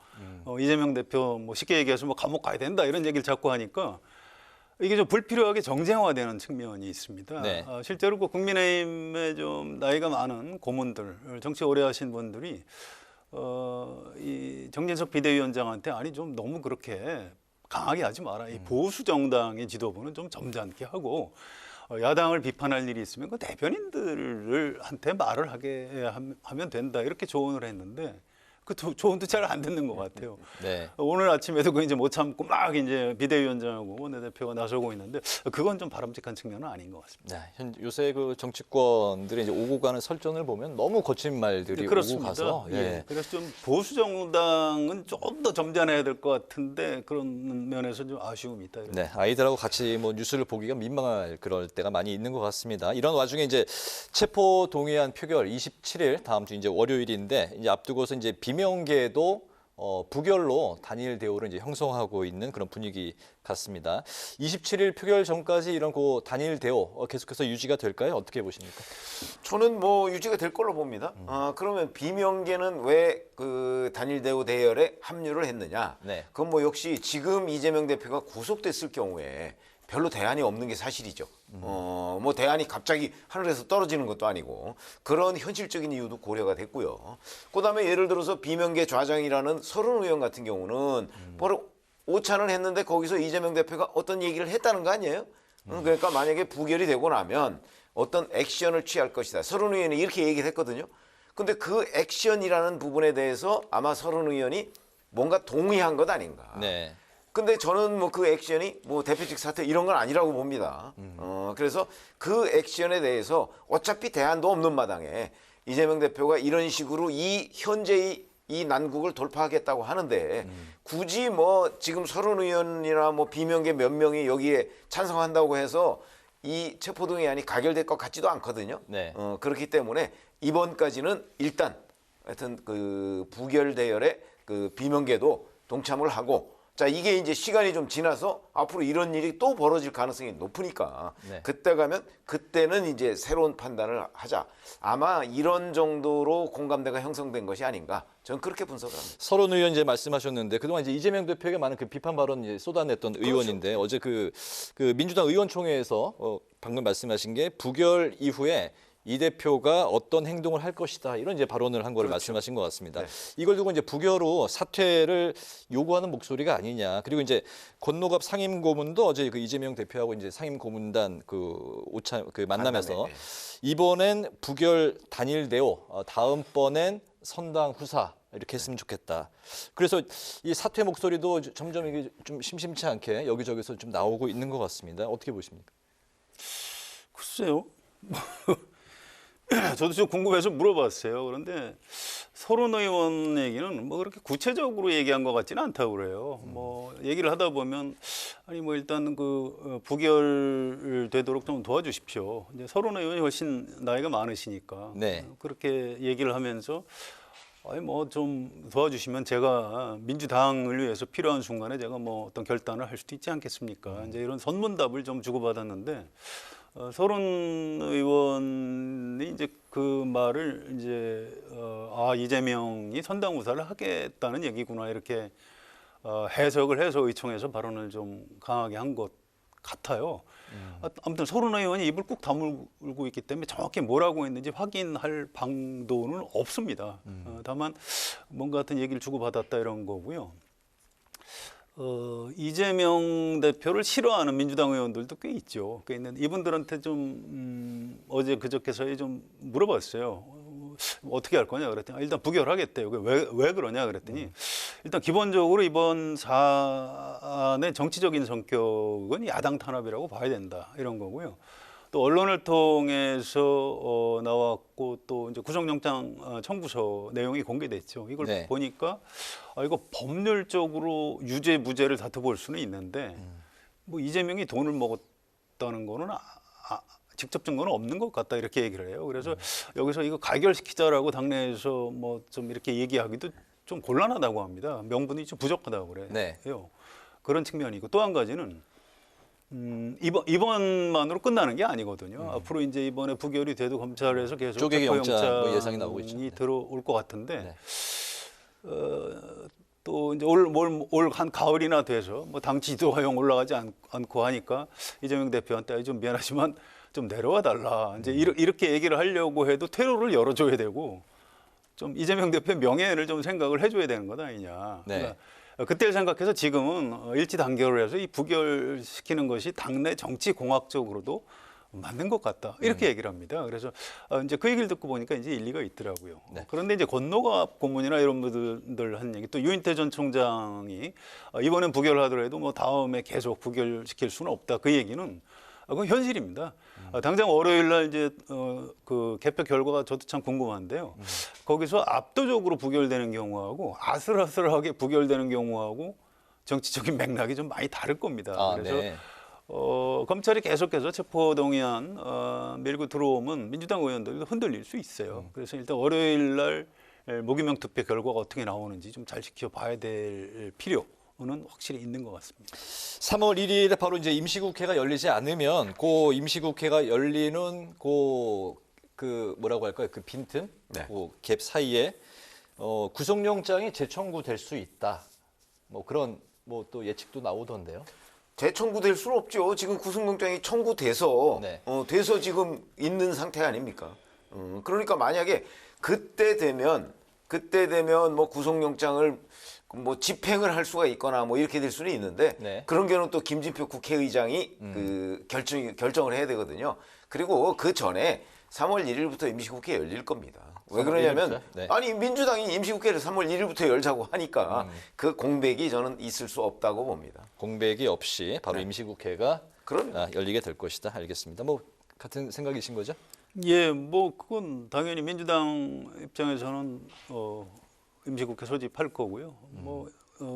이재명 대표 뭐 쉽게 얘기해서 뭐 감옥 가야 된다 이런 얘기를 자꾸 하니까 이게 좀 불필요하게 정쟁화되는 측면이 있습니다. 실제로 그 국민의힘에 좀 나이가 많은 고문들, 정치 오래 하신 분들이 이 정진석 비대위원장한테 아니 좀 너무 그렇게 강하게 하지 마라. 이 보수 정당의 지도부는 좀 점잖게 하고 야당을 비판할 일이 있으면 그 대변인들한테 말을 하게 하면 된다. 이렇게 조언을 했는데 그 조언도 잘 안 듣는 것 같아요. 오늘 아침에도 그 이제 못 참고 막 이제 비대위원장하고 원내대표가 나서고 있는데 그건 좀 바람직한 측면은 아닌 것 같습니다. 요새 그 정치권들이 이제 오고 가는 설전을 보면 너무 거친 말들이 오고 가서 그래서 좀 보수 정당은 좀 더 점잖해야 될 것 같은데 그런 면에서 좀 아쉬움이 있다. 아이들하고 같이 뭐 뉴스를 보기가 민망할 그럴 때가 많이 있는 것 같습니다. 이런 와중에 이제 체포 동의안 표결 27일 다음 주 이제 월요일인데 이제 앞두고서 이제 비명계도 부결로 단일 대우를 이제 형성하고 있는 그런 분위기 같습니다. 27일 표결 전까지 이런 그 단일 대우 계속해서 유지가 될까요? 어떻게 보십니까? 저는 뭐 유지가 될 걸로 봅니다. 그러면 비명계는 왜 그 단일 대우 대열에 합류를 했느냐? 그건 뭐 역시 지금 이재명 대표가 구속됐을 경우에 별로 대안이 없는 게 사실이죠. 뭐 대안이 갑자기 하늘에서 떨어지는 것도 아니고 그런 현실적인 이유도 고려가 됐고요. 그다음에 예를 들어서 비명계 좌장이라는 서른 의원 같은 경우는 바로 오찬을 했는데 거기서 이재명 대표가 어떤 얘기를 했다는 거 아니에요? 그러니까 만약에 부결이 되고 나면 어떤 액션을 취할 것이다. 서른 의원이 이렇게 얘기를 했거든요. 근데 그 액션이라는 부분에 대해서 아마 서른 의원이 뭔가 동의한 것 아닌가. 근데 저는 뭐 그 액션이 뭐 대표직 사퇴 이런 건 아니라고 봅니다. 그래서 그 액션에 대해서 어차피 대안도 없는 마당에 이재명 대표가 이런 식으로 이 현재의 이 난국을 돌파하겠다고 하는데 굳이 뭐 지금 서른 의원이나 뭐 비명계 몇 명이 여기에 찬성한다고 해서 이 체포동의안이 가결될 것 같지도 않거든요. 네. 그렇기 때문에 이번까지는 일단 하여튼 그 부결 대열에 그 비명계도 동참을 하고 자 이게 이제 시간이 좀 지나서 앞으로 이런 일이 또 벌어질 가능성이 높으니까 네. 그때 가면 그때는 이제 새로운 판단을 하자. 아마 이런 정도로 공감대가 형성된 것이 아닌가. 저는 그렇게 분석을 합니다. 서른 의원 이제 말씀하셨는데 그동안 이제 이재명 대표에게 많은 그 비판 발언 이제 쏟아냈던 의원인데 어제 그 민주당 의원총회에서 방금 말씀하신 게 부결 이후에 이 대표가 어떤 행동을 할 것이다 이런 이제 발언을 한 거를 말씀하신 것 같습니다. 이걸 두고 이제 부결 후 사퇴를 요구하는 목소리가 아니냐. 그리고 이제 권노갑 상임고문도 어제 그 이재명 대표하고 이제 상임고문단 그 만남에서 이번엔 부결 단일 대오, 다음번엔 선당 후사 이렇게 했으면 좋겠다. 그래서 이 사퇴 목소리도 점점 이게 좀 심심치 않게 여기저기서 좀 나오고 있는 것 같습니다. 어떻게 보십니까? 글쎄요. 저도 좀 궁금해서 물어봤어요. 그런데 서른 의원 얘기는 뭐 그렇게 구체적으로 얘기한 것 같지는 않다고 그래요. 뭐 얘기를 하다 보면 아니 뭐 일단 그 부결 되도록 좀 도와주십시오. 이제 서른 의원이 훨씬 나이가 많으시니까 네. 그렇게 얘기를 하면서 아니 뭐 좀 도와주시면 제가 민주당을 위해서 필요한 순간에 제가 뭐 어떤 결단을 할 수도 있지 않겠습니까? 이제 이런 선문답을 좀 주고받았는데. 서른 의원이 이제 그 말을 이제 이재명이 선당 후사를 하겠다는 얘기구나 이렇게 해석을 해서 의총에서 발언을 좀 강하게 한 것 같아요. 아무튼 서른 의원이 입을 꾹 다물고 있기 때문에 정확히 뭐라고 했는지 확인할 방도는 없습니다. 다만 뭔가 같은 얘기를 주고받았다 이런 거고요. 이재명 대표를 싫어하는 민주당 의원들도 꽤 있죠. 꽤 있는데 이분들한테 좀 어제 그저께서야 좀 물어봤어요. 어떻게 할 거냐 그랬더니 일단 부결하겠대요. 왜 그러냐 그랬더니 일단 기본적으로 이번 사안의 정치적인 성격은 야당 탄압이라고 봐야 된다 이런 거고요. 또 언론을 통해서 나왔고 또 이제 구속영장 청구서 내용이 공개됐죠. 이걸 네. 보니까 이거 법률적으로 유죄 무죄를 다퉈볼 수는 있는데 뭐 이재명이 돈을 먹었다는 거는 직접 증거는 없는 것 같다 이렇게 얘기를 해요. 그래서 여기서 이거 가결시키자라고 당내에서 뭐 좀 이렇게 얘기하기도 좀 곤란하다고 합니다. 명분이 좀 부족하다고 그래요. 네. 그런 측면이고 또 한 가지는. 이번만으로 끝나는 게 아니거든요. 앞으로 이제 이번에 부결이 돼도 검찰에서 계속 쪼개기 영장 체포영장이 예상이 나오고 있죠. 들어올 것 같은데 또 이제 올 한 가을이나 돼서 뭐 당 지도화용 올라가지 않고 하니까 이재명 대표한테 좀 미안하지만 좀 내려와 달라. 이제 이렇게 얘기를 하려고 해도 퇴로를 열어줘야 되고 좀 이재명 대표의 명예를 좀 생각을 해줘야 되는 것 아니냐. 네. 그러니까 그때를 생각해서 지금은 일치 단결을 해서 이 부결시키는 것이 당내 정치 공학적으로도 맞는 것 같다 이렇게 얘기를 합니다. 그래서 이제 그 얘기를 듣고 보니까 이제 일리가 있더라고요. 네. 그런데 이제 권노갑 고문이나 이런 분들 한 얘기, 또 유인태 전 총장이 이번엔 부결하더라도 뭐 다음에 계속 부결시킬 수는 없다 그 얘기는 그건 현실입니다. 당장 월요일 날 이제 그 개표 결과가 저도 참 궁금한데요. 거기서 압도적으로 부결되는 경우하고 아슬아슬하게 부결되는 경우하고 정치적인 맥락이 좀 많이 다를 겁니다. 그래서 네. 검찰이 계속해서 체포동의안 밀고 들어오면 민주당 의원들도 흔들릴 수 있어요. 그래서 일단 월요일 날 무기명 투표 결과가 어떻게 나오는지 좀 잘 지켜봐야 될 필요는 확실히 있는 것 같습니다. 3월 1일에 바로 이제 임시국회가 열리지 않으면 그 임시국회가 열리는 그 뭐라고 할까요? 그 빈틈, 그 갭 사이에 구속영장이 재청구될 수 있다. 뭐 그런 뭐 또 예측도 나오던데요. 재청구될 수는 없죠. 지금 구속영장이 청구돼서 돼서 지금 있는 상태 아닙니까? 그러니까 만약에 그때 되면 뭐 구속영장을 뭐 집행을 할 수가 있거나 뭐 이렇게 될 수는 있는데 그런 경우는 또 김진표 국회의장이 그 결정을 해야 되거든요. 그리고 그 전에 3월 1일부터 임시국회 열릴 겁니다. 왜 그러냐면 아니 민주당이 임시국회를 3월 1일부터 열자고 하니까 그 공백이 저는 있을 수 없다고 봅니다. 공백이 없이 바로 임시국회가 열리게 될 것이다. 알겠습니다. 뭐 같은 생각이신 거죠? 예, 뭐 그건 당연히 민주당 입장에서는 임시국회 소집할 거고요. 뭐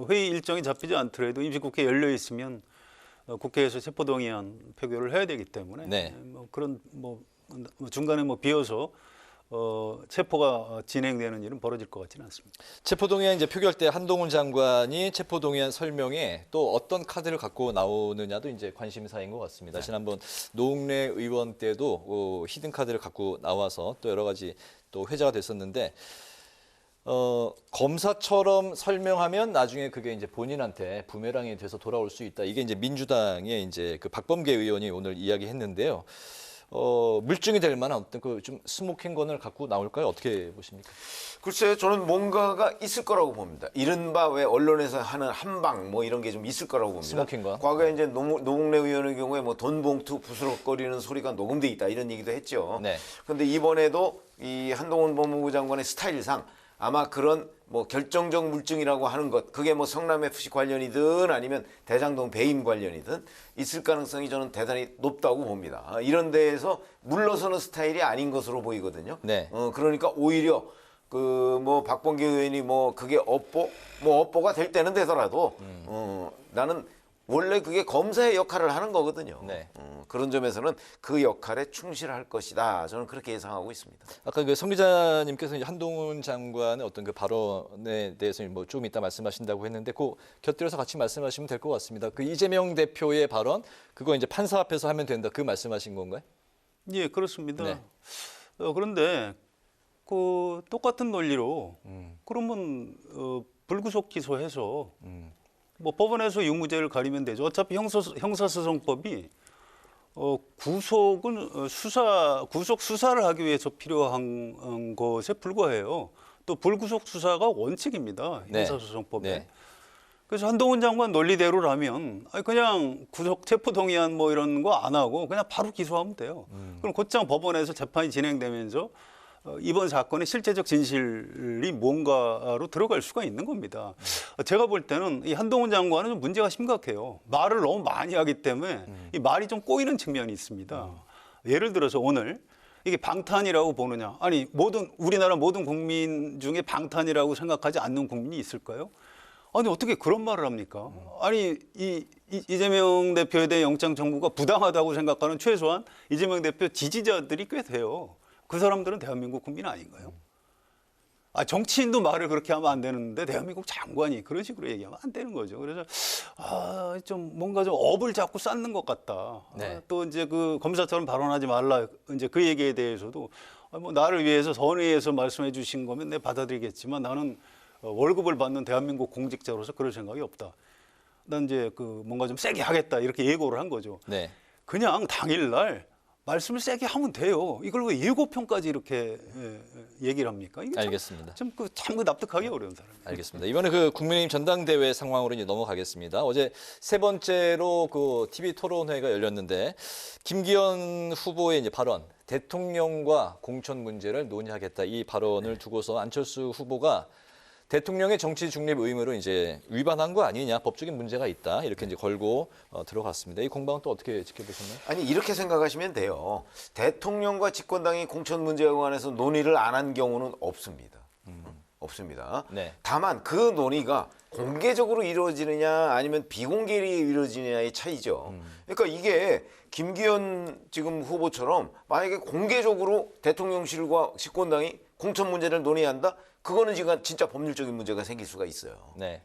회의 일정이 잡히지 않더라도 임시국회 열려 있으면 국회에서 체포동의안 표결을 해야 되기 때문에 네. 뭐 그런 뭐 중간에 뭐 비어서 체포가 진행되는 일은 벌어질 것 같지는 않습니다. 체포동의안 이제 표결 때 한동훈 장관이 체포동의안 설명에 또 어떤 카드를 갖고 나오느냐도 이제 관심사인 것 같습니다. 지난번 노웅래 의원 때도 히든 카드를 갖고 나와서 또 여러 가지 또 회자가 됐었는데 검사처럼 설명하면 나중에 그게 이제 본인한테 부메랑이 돼서 돌아올 수 있다. 이게 이제 민주당의 이제 그 박범계 의원이 오늘 이야기했는데요. 물증이 될 만한 어떤 그 좀 스모킹건을 갖고 나올까요? 어떻게 보십니까? 글쎄요, 저는 뭔가가 있을 거라고 봅니다. 이른바 왜 언론에서 하는 한방 뭐 이런 게 좀 있을 거라고 봅니다. 스모킹건? 과거에 이제 노웅래 의원의 경우에 뭐 돈봉투 부스럭거리는 소리가 녹음돼 있다 이런 얘기도 했죠. 네. 그런데 이번에도 이 한동훈 법무부 장관의 스타일상 아마 그런 뭐 결정적 물증이라고 하는 것, 그게 뭐 성남FC 관련이든 아니면 대장동 배임 관련이든 있을 가능성이 저는 대단히 높다고 봅니다. 이런 데에서 물러서는 스타일이 아닌 것으로 보이거든요. 네. 그러니까 오히려 그 뭐 박범계 의원이 뭐 그게 업보가 될 때는 되더라도 나는 원래 그게 검사의 역할을 하는 거거든요. 네. 그런 점에서는 그 역할에 충실할 것이다. 저는 그렇게 예상하고 있습니다. 아까 그 성 기자님께서 한동훈 장관의 어떤 그 발언에 대해서 뭐 좀 이따 말씀하신다고 했는데 그 곁들여서 같이 말씀하시면 될 것 같습니다. 그 이재명 대표의 발언 그거 이제 판사 앞에서 하면 된다. 그 말씀하신 건가요? 예, 그렇습니다. 네. 그런데 그 똑같은 논리로 그러면 불구속 기소해서 뭐 법원에서 유무죄를 가리면 되죠. 어차피 형사소송법이 구속 수사를 하기 위해서 필요한 것에 불과해요. 또 불구속 수사가 원칙입니다. 형사소송법에. 네. 그래서 한동훈 장관 논리대로라면 그냥 구속 체포동의안 뭐 이런 거 안 하고 그냥 바로 기소하면 돼요. 그럼 곧장 법원에서 재판이 진행되면서 이번 사건의 실제적 진실이 뭔가로 들어갈 수가 있는 겁니다. 제가 볼 때는 이 한동훈 장관은 좀 문제가 심각해요. 말을 너무 많이 하기 때문에 이 말이 좀 꼬이는 측면이 있습니다. 예를 들어서 오늘 이게 방탄이라고 보느냐. 아니 우리나라 모든 국민 중에 방탄이라고 생각하지 않는 국민이 있을까요? 아니 어떻게 그런 말을 합니까? 아니 이재명 대표에 대한 영장 청구가 부당하다고 생각하는 최소한 이재명 대표 지지자들이 꽤 돼요. 그 사람들은 대한민국 국민 아닌가요? 정치인도 말을 그렇게 하면 안 되는데 대한민국 장관이 그런 식으로 얘기하면 안 되는 거죠. 그래서 좀 뭔가 좀 업을 자꾸 쌓는 것 같다. 네. 또 이제 그 검사처럼 발언하지 말라. 이제 그 얘기에 대해서도 뭐 나를 위해서 선의해서 말씀해 주신 거면 내가 받아들이겠지만 나는 월급을 받는 대한민국 공직자로서 그럴 생각이 없다. 난 이제 그 뭔가 좀 세게 하겠다 이렇게 예고를 한 거죠. 네. 그냥 당일날 말씀을 세게 하면 돼요. 이걸 왜 예고편까지 이렇게 얘기를 합니까? 이게 알겠습니다. 참 납득하기 어려운 사람이에요. 알겠습니다. 이번에 그 국민의힘 전당대회 상황으로 이제 넘어가겠습니다. 어제 세 번째로 그 TV 토론회가 열렸는데 김기현 후보의 이제 발언, 대통령과 공천 문제를 논의하겠다 이 발언을 두고서 안철수 후보가 대통령의 정치 중립 의무를 이제 위반한 거 아니냐, 법적인 문제가 있다 이렇게 이제 걸고 들어갔습니다. 이 공방은 또 어떻게 지켜보셨나요? 아니 이렇게 생각하시면 돼요. 대통령과 집권당이 공천 문제에 관해서 논의를 안 한 경우는 없습니다. 없습니다. 네. 다만 그 논의가 공개적으로 이루어지느냐 아니면 비공개로 이루어지느냐의 차이죠. 그러니까 이게 김기현 지금 후보처럼 만약에 공개적으로 대통령실과 집권당이 공천 문제를 논의한다? 그거는 지금 진짜 법률적인 문제가 생길 수가 있어요. 네.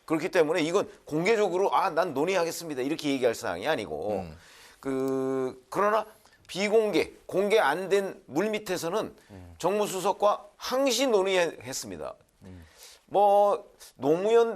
그렇기 때문에 이건 공개적으로 난 논의하겠습니다 이렇게 얘기할 사항이 아니고 그러나 비공개, 공개 안 된 물밑에서는 정무수석과 항시 논의했습니다. 뭐 노무현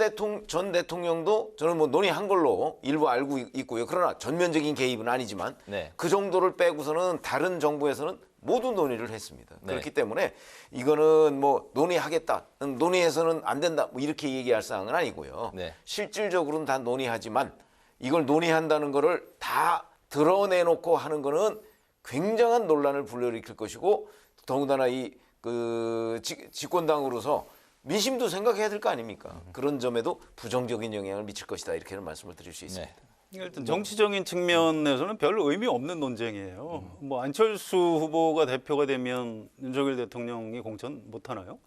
전 대통령도 저는 뭐 논의한 걸로 일부 알고 있고요. 그러나 전면적인 개입은 아니지만 네. 그 정도를 빼고서는 다른 정부에서는 모두 논의를 했습니다. 네. 그렇기 때문에 이거는 뭐 논의하겠다, 논의해서는 안 된다 뭐 이렇게 얘기할 사항은 아니고요. 네. 실질적으로는 다 논의하지만 이걸 논의한다는 거를 다 드러내놓고 하는 거는 굉장한 논란을 불러일으킬 것이고 더군다나 그 집권당으로서 민심도 생각해야 될 거 아닙니까? 그런 점에도 부정적인 영향을 미칠 것이다 이렇게는 말씀을 드릴 수 있습니다. 일단 정치적인 측면에서는 별 의미 없는 논쟁이에요. 뭐 안철수 후보가 대표가 되면 윤석열 대통령이 공천 못 하나요?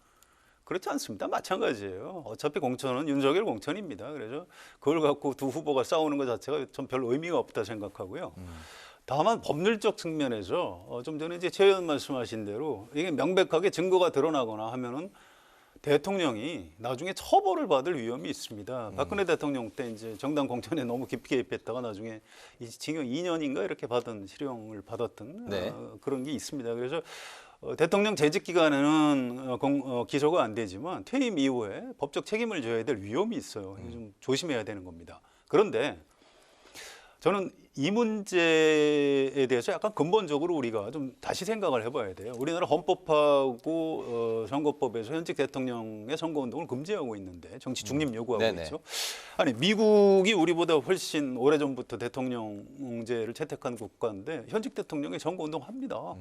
그렇지 않습니다. 마찬가지예요. 어차피 공천은 윤석열 공천입니다. 그래서 그걸 갖고 두 후보가 싸우는 것 자체가 좀 별 의미가 없다 생각하고요. 다만 법률적 측면에서 좀 전에 이제 최 의원 말씀하신 대로 이게 명백하게 증거가 드러나거나 하면은 대통령이 나중에 처벌을 받을 위험이 있습니다. 박근혜 대통령 때 이제 정당 공천에 너무 깊게 개입했다가 나중에 징역 2년인가 이렇게 받은 실형을 받았던 네. 그런 게 있습니다. 그래서 대통령 재직 기간에는 기소가 안 되지만 퇴임 이후에 법적 책임을 져야 될 위험이 있어요. 좀 조심해야 되는 겁니다. 그런데 저는 이 문제에 대해서 약간 근본적으로 우리가 좀 다시 생각을 해봐야 돼요. 우리나라 헌법하고 선거법에서 현직 대통령의 선거운동을 금지하고 있는데 정치 중립 요구하고 네네. 있죠. 아니 미국이 우리보다 훨씬 오래전부터 대통령제를 채택한 국가인데 현직 대통령이 선거운동 합니다.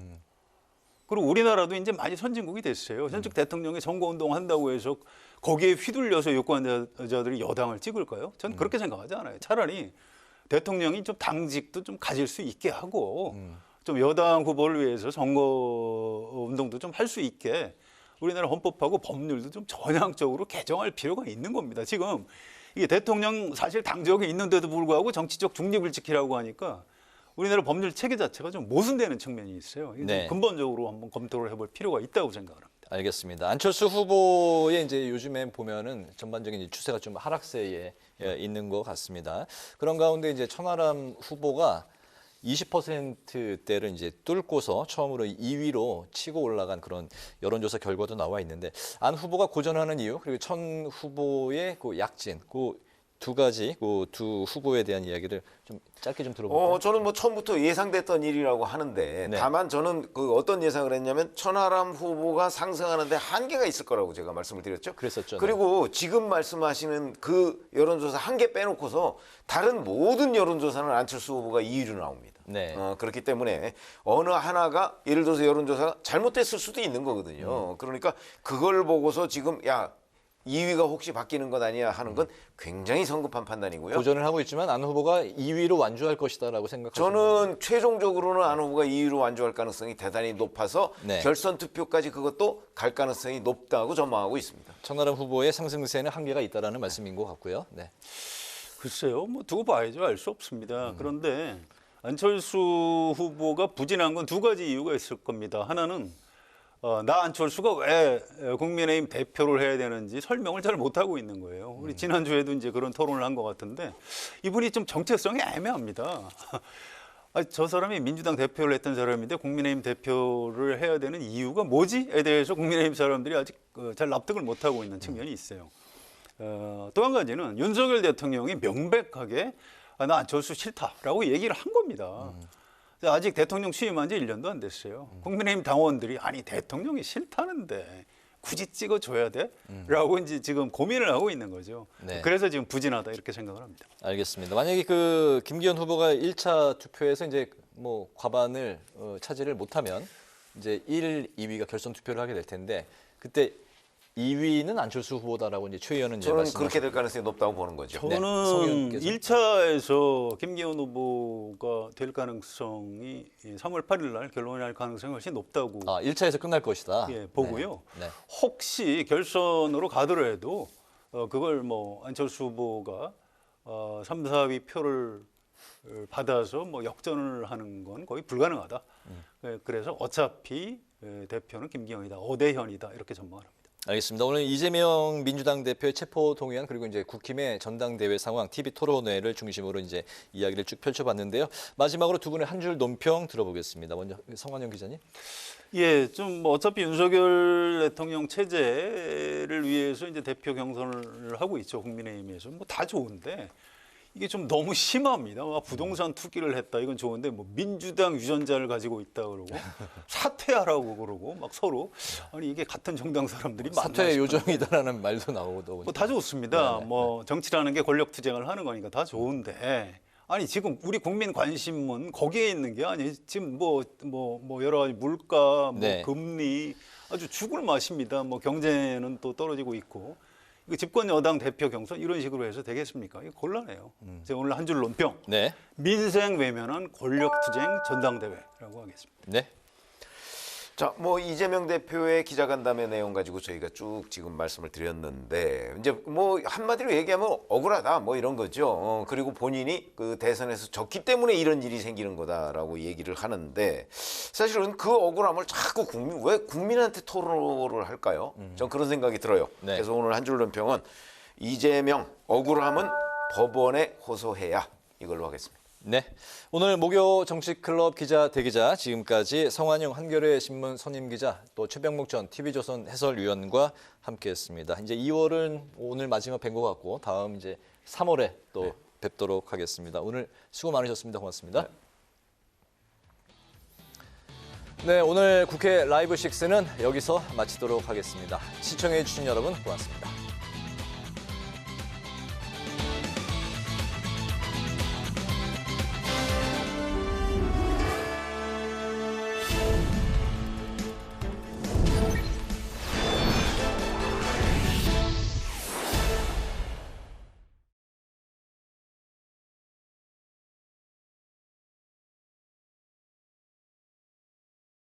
그리고 우리나라도 이제 많이 선진국이 됐어요. 현직 대통령이 선거운동 한다고 해서 거기에 휘둘려서 유권자들이 여당을 찍을까요? 저는 그렇게 생각하지 않아요. 차라리 대통령이 좀 당직도 좀 가질 수 있게 하고 좀 여당 후보를 위해서 선거 운동도 좀 할 수 있게 우리나라 헌법하고 법률도 좀 전향적으로 개정할 필요가 있는 겁니다. 지금 이게 대통령 사실 당적이 있는데도 불구하고 정치적 중립을 지키라고 하니까 우리나라 법률 체계 자체가 좀 모순되는 측면이 있어요. 네. 근본적으로 한번 검토를 해볼 필요가 있다고 생각을 합니다. 알겠습니다. 안철수 후보의 이제 요즘에 보면은 전반적인 추세가 좀 하락세에 있는 것 같습니다. 그런 가운데 이제 천하람 후보가 20%대를 이제 뚫고서 처음으로 2위로 치고 올라간 그런 여론조사 결과도 나와 있는데 안 후보가 고전하는 이유 그리고 천 후보의 그 약진 그 두 가지 그 두 후보에 대한 이야기를 좀 짧게 좀 들어볼까요? 저는 뭐 처음부터 예상됐던 일이라고 하는데 네. 다만 저는 그 어떤 예상을 했냐면 천하람 후보가 상승하는데 한계가 있을 거라고 제가 말씀을 드렸죠. 그랬었죠. 그리고 지금 말씀하시는 그 여론조사 한 개 빼놓고서 다른 모든 여론조사는 안철수 후보가 2위로 나옵니다. 네. 그렇기 때문에 어느 하나가 예를 들어서 여론조사가 잘못됐을 수도 있는 거거든요. 그러니까 그걸 보고서 지금 2위가 혹시 바뀌는 것 아니야 하는 건 굉장히 성급한 판단이고요. 도전을 하고 있지만 안 후보가 2위로 완주할 것이다라고 생각하시나요? 저는 최종적으로는 안 후보가 2위로 완주할 가능성이 대단히 높아서 네. 결선 투표까지 그것도 갈 가능성이 높다고 전망하고 있습니다. 천하람 후보의 상승세는 한계가 있다라는 말씀인 것 같고요. 네. 글쎄요, 뭐 두고 봐야죠. 알 수 없습니다. 그런데 안철수 후보가 부진한 건 두 가지 이유가 있을 겁니다. 하나는 나 안철수가 왜 국민의힘 대표를 해야 되는지 설명을 잘 못하고 있는 거예요. 우리 지난주에도 이제 그런 토론을 한 것 같은데 이분이 좀 정체성이 애매합니다. 저 사람이 민주당 대표를 했던 사람인데 국민의힘 대표를 해야 되는 이유가 뭐지?에 대해서 국민의힘 사람들이 아직 잘 납득을 못하고 있는 측면이 있어요. 또 한 가지는 윤석열 대통령이 명백하게 나 안철수 싫다라고 얘기를 한 겁니다. 아직 대통령 취임한 지 1년도 안 됐어요. 국민의힘 당원들이 아니 대통령이 싫다는데 굳이 찍어줘야 돼? 라고 이제 지금 고민을 하고 있는 거죠. 네. 그래서 지금 부진하다 이렇게 생각을 합니다. 알겠습니다. 만약에 그 김기현 후보가 1차 투표에서 이제 뭐 과반을 차지를 못하면 이제 1, 2위가 결선 투표를 하게 될 텐데 그때 2위는 안철수 후보다라고 이제 최 의원은 저는 그렇게 될 가능성이 높다고 보는 거죠. 저는 1차에서 김기현 후보가 될 가능성이 3월 8일 날 결론이 날 가능성이 훨씬 높다고 1차에서 끝날 것이다. 보고요. 네. 혹시 결선으로 가더라도 그걸 뭐 안철수 후보가 3, 4위 표를 받아서 뭐 역전을 하는 건 거의 불가능하다. 그래서 어차피 대표는 김기현이다, 오대현이다 이렇게 전망을 합니다. 알겠습니다. 오늘 이재명 민주당 대표의 체포 동의안 그리고 이제 국힘의 전당대회 상황 TV 토론회를 중심으로 이제 이야기를 쭉 펼쳐봤는데요. 마지막으로 두 분의 한 줄 논평 들어보겠습니다. 먼저 성환영 기자님. 예, 좀 뭐 어차피 윤석열 대통령 체제를 위해서 이제 대표 경선을 하고 있죠. 국민의힘에서 뭐 다 좋은데. 이게 좀 너무 심합니다. 부동산 투기를 했다 이건 좋은데 뭐 민주당 유전자를 가지고 있다 그러고 사퇴하라고 그러고 막 서로 아니 이게 같은 정당 사람들이 사퇴 요정이다라는 말도 나오고 뭐 다 좋습니다. 네네. 뭐 정치라는 게 권력 투쟁을 하는 거니까 다 좋은데 아니 지금 우리 국민 관심은 거기에 있는 게 아니 지금 뭐 여러 가지 물가, 네. 금리 아주 죽을 맛입니다. 뭐 경제는 또 떨어지고 있고. 이거 집권 여당 대표 경선 이런 식으로 해서 되겠습니까? 이거 곤란해요. 제가 오늘 한 줄 논평. 민생 외면한 권력투쟁 전당대회라고 하겠습니다. 네. 자, 뭐 이재명 대표의 기자간담회 내용 가지고 저희가 쭉 지금 말씀을 드렸는데 이제 뭐 한마디로 얘기하면 억울하다 뭐 이런 거죠. 그리고 본인이 그 대선에서 졌기 때문에 이런 일이 생기는 거다라고 얘기를 하는데 사실은 그 억울함을 자꾸 왜 국민한테 토로를 할까요? 전 그런 생각이 들어요. 네. 그래서 오늘 한 줄 논평은 이재명 억울함은 법원에 호소해야 이걸로 하겠습니다. 네, 오늘 목요 정치클럽 기자 대기자 지금까지 성환용 한겨레 신문 선임 기자 또 최병목 전 TV조선 해설위원과 함께했습니다. 이제 2월은 오늘 마지막 뵌 것 같고 다음 이제 3월에 또 뵙도록 하겠습니다. 오늘 수고 많으셨습니다. 고맙습니다. 네, 오늘 국회 라이브 6는 여기서 마치도록 하겠습니다. 시청해 주신 여러분 고맙습니다.